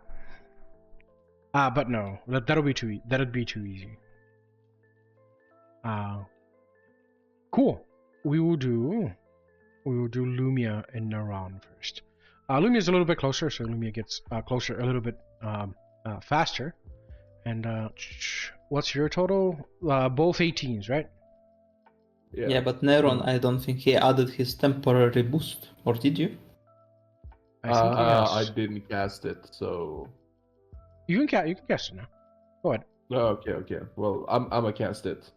no, that'd be too easy. Cool. We will do Lumiya and Neron first. Lumiya's a little bit closer, so Lumiya gets closer a little bit faster. And what's your total? Both 18s, right? Yeah, but Neron, I don't think he added his temporary boost, or did you? I think I didn't cast it, so. you can cast it now. Go ahead. Oh, okay. Well, I'm gonna cast it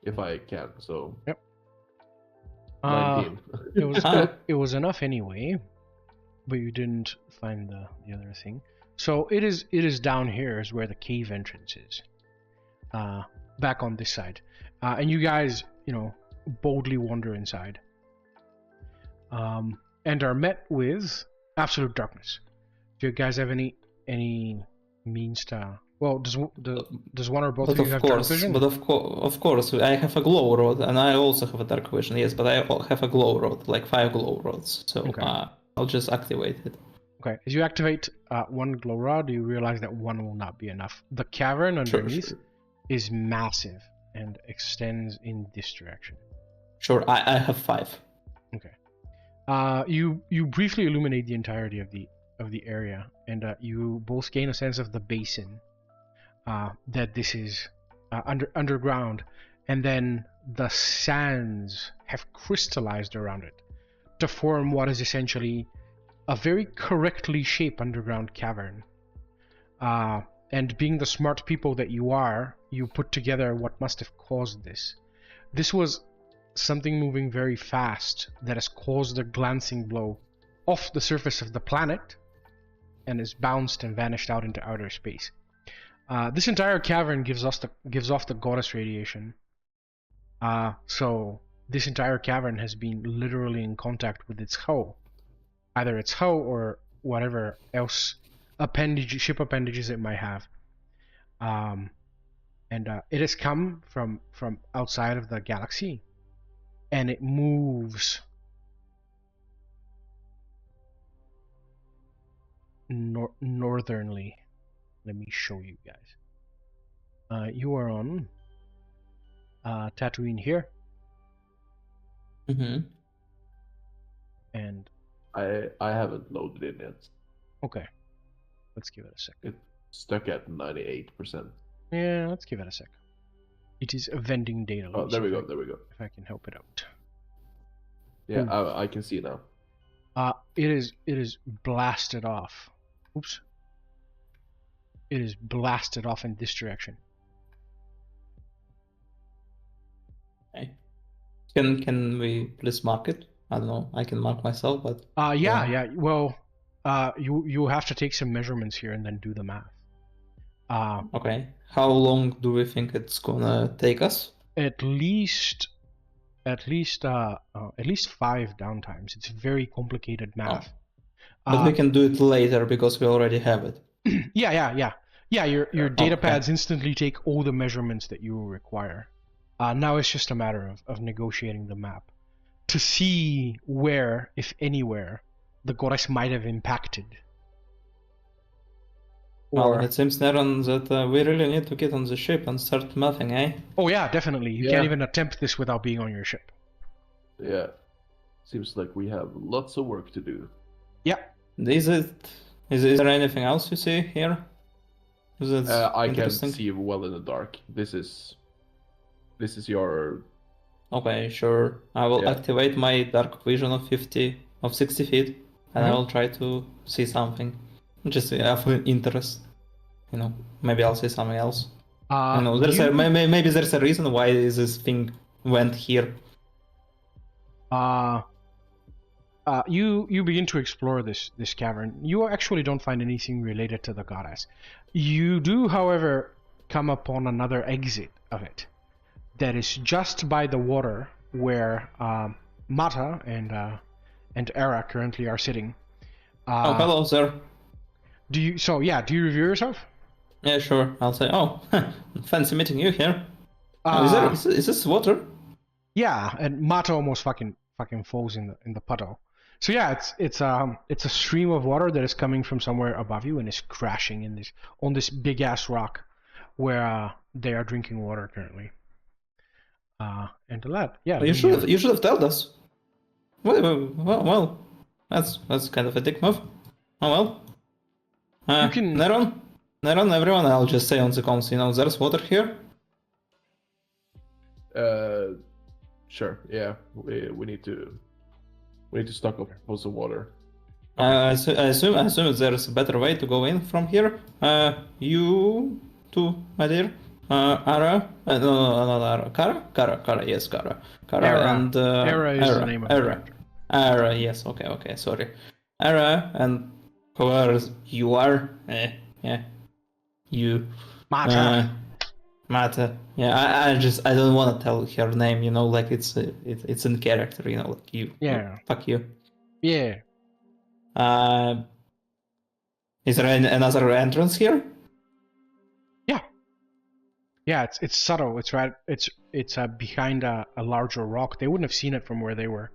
if I can. So. Yep. 19. It was enough anyway, but you didn't find the other thing. So it is down here is where the cave entrance is. Back on this side, and you guys, boldly wander inside. And are met with absolute darkness. Do you guys have any means to? Well, does one or both But of you have dark vision? But of course, I have a glow rod, and I also have a dark vision. Yes, but I have a glow rod, like 5 glow rods. So Okay. I'll just activate it. Okay, as you activate one glow rod, you realize that one will not be enough. The cavern underneath Sure. is massive and extends in this direction. Sure, I have 5. Okay. You briefly illuminate the entirety of the area, and you both gain a sense of the basin. That this is underground, and then the sands have crystallized around it to form what is essentially a very correctly shaped underground cavern. And being the smart people that you are, you put together what must have caused this. This was something moving very fast that has caused a glancing blow off the surface of the planet and is bounced and vanished out into outer space. This entire cavern gives off the goddess radiation. So this entire cavern has been literally in contact with its hull, either its hull or whatever else ship appendages it might have. It has come from outside of the galaxy, and it moves northernly. Let me show you guys. You are on Tatooine here, Mm-hmm. and I haven't loaded in yet. okay, let's give it a sec. It's stuck at 98%. Yeah, let's give it a sec. It is a vending data. Oh, there we go. If I can help it out. Yeah, I can see now. It is blasted off. Oops. It is blasted off in this direction. Okay. Can we please mark it? I don't know. I can mark myself, but Yeah. Well, you have to take some measurements here and then do the math. okay. How long do we think it's gonna take us? At least 5 downtimes. It's very complicated math. But we can do it later because we already have it. Yeah. Your data okay. pads instantly take all the measurements that you will require. Now it's just a matter of negotiating the map to see where, if anywhere, the goddess might have impacted. Well, it seems, Neron, that we really need to get on the ship and start mapping, eh? Oh yeah, definitely. You Yeah. can't even attempt this without being on your ship. Yeah. Seems like we have lots of work to do. Yeah. Is there anything else you see here? Is it I can interesting? see well in the dark. This is your Okay, sure. I will Yeah. activate my dark vision of 60 feet, and I will try to see something. Just out of interest. Maybe I'll see something else. Maybe there's a reason why this thing went here. You begin to explore this cavern. You actually don't find anything related to the goddess. You do, however, come upon another exit of it that is just by the water where Mata and Arra currently are sitting. Hello, sir. Do you review yourself? Yeah, sure. I'll say, fancy meeting you here. Is this water? Yeah, and Mata almost fucking falls in the puddle. So yeah, it's a stream of water that is coming from somewhere above you and is crashing on this big ass rock where they are drinking water currently. And the lad, yeah. You should have told us. Well, that's kind of a dick move. Oh well. You can Neron, everyone. I'll just say on the comms. There's water here. Sure. Yeah. We need to stock up for some water. I assume there's a better way to go in from here. You two, my dear. Arra, no, Arra. Karr, yes, Karr. Arra. And Arra is the name of Arra. Arra, yes, okay, sorry. Arra, and whoever you are, yeah, you. Mata. Mata. Yeah, I don't want to tell her name. Like it's in character. Like you. Yeah. Fuck you. Yeah. Is there another entrance here? Yeah, it's subtle. It's right. It's behind a larger rock. They wouldn't have seen it from where they were.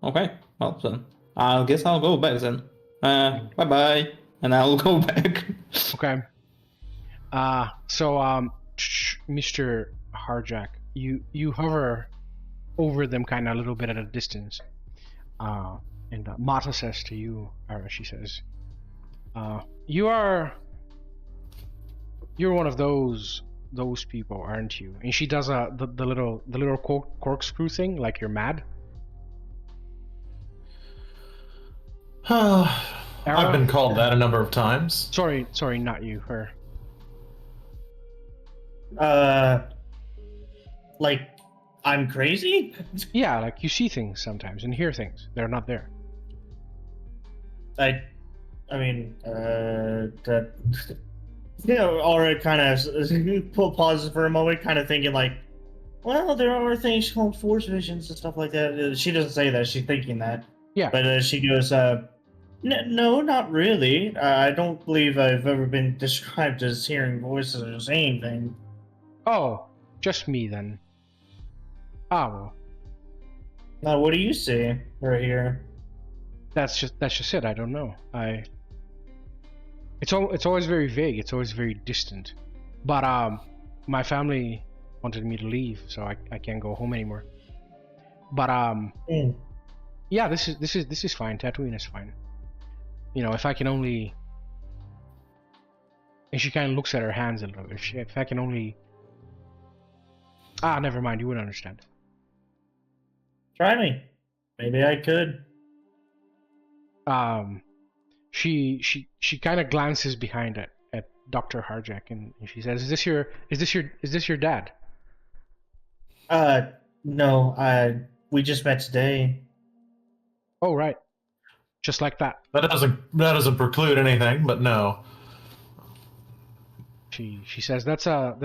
Okay. Well then, I guess I'll go back then. Bye bye, and I'll go back. Okay. So Mr. Harjacc, you hover over them, kind of a little bit at a distance. And Mata says to you, Arra, she says, you're one of those people, aren't you? And she does the little corkscrew thing, like you're mad. I've been called that a number of times. Sorry, not you, her. Like, I'm crazy? Yeah, like you see things sometimes and hear things. They're not there. I mean, that... You know, Arra kind of pauses for a moment, kind of thinking like, well, there are things called force visions and stuff like that. She doesn't say that, she's thinking that. Yeah. But she goes, no, not really. I don't believe I've ever been described as hearing voices or saying things. Oh, just me then. Ah, well. Now, what do you see right here? That's just it. I don't know. It's always very vague. It's always very distant. But my family wanted me to leave, so I can't go home anymore. But yeah, this is fine. Tatooine is fine. You know, if I can only. And she kind of looks at her hands a little bit. If I can only. Ah, never mind. You wouldn't understand. Try me. Maybe I could. She kind of glances behind at Dr. Harjacc and she says, "Is this your dad?" No. We just met today. Oh, right. Just like that. That doesn't preclude anything, but no. She says that's a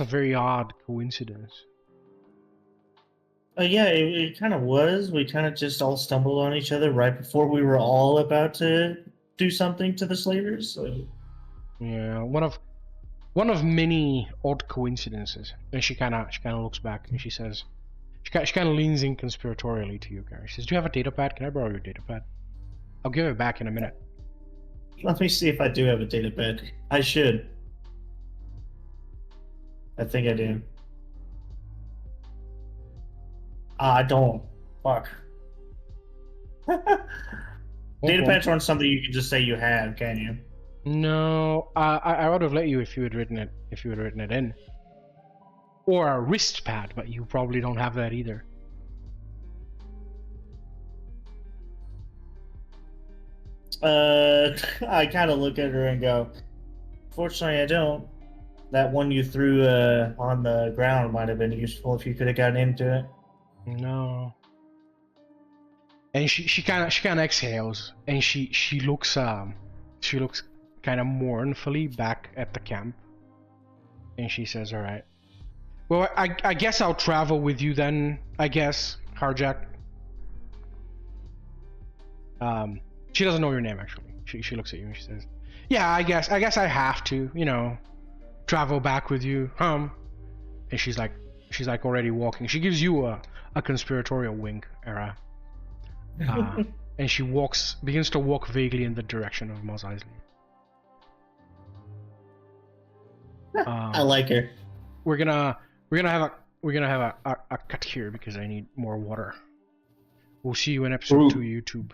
very odd coincidence. Yeah, it kind of was. We kind of just all stumbled on each other right before we were all about to do something to the slavers. So. Yeah, one of many odd coincidences. And she kind of looks back and she says, she kind of leans in conspiratorially to you guys. She says, "Do you have a data pad? Can I borrow your data pad? I'll give it back in a minute." Let me see if I do have a data pad. I should. I think I do. I don't. Fuck. Data pads aren't something you can just say you have, can you? No, I would have let you if you had written it in. Or a wrist pad, but you probably don't have that either. I kind of look at her and go, "Fortunately, I don't. That one you threw on the ground might have been useful if you could have gotten into it." No. And she kind of exhales and she looks kind of mournfully back at the camp. And she says, "All right. Well, I guess I'll travel with you then, I guess, Harjacc." She doesn't know your name actually. She looks at you and she says, "Yeah, I guess I have to, you know, travel back with you, And she's like already walking. She gives you a conspiratorial wink, Arra. And she begins to walk vaguely in the direction of Mos Eisley. I like her. We're gonna have a cut here because I need more water. We'll see you in episode 2 YouTube.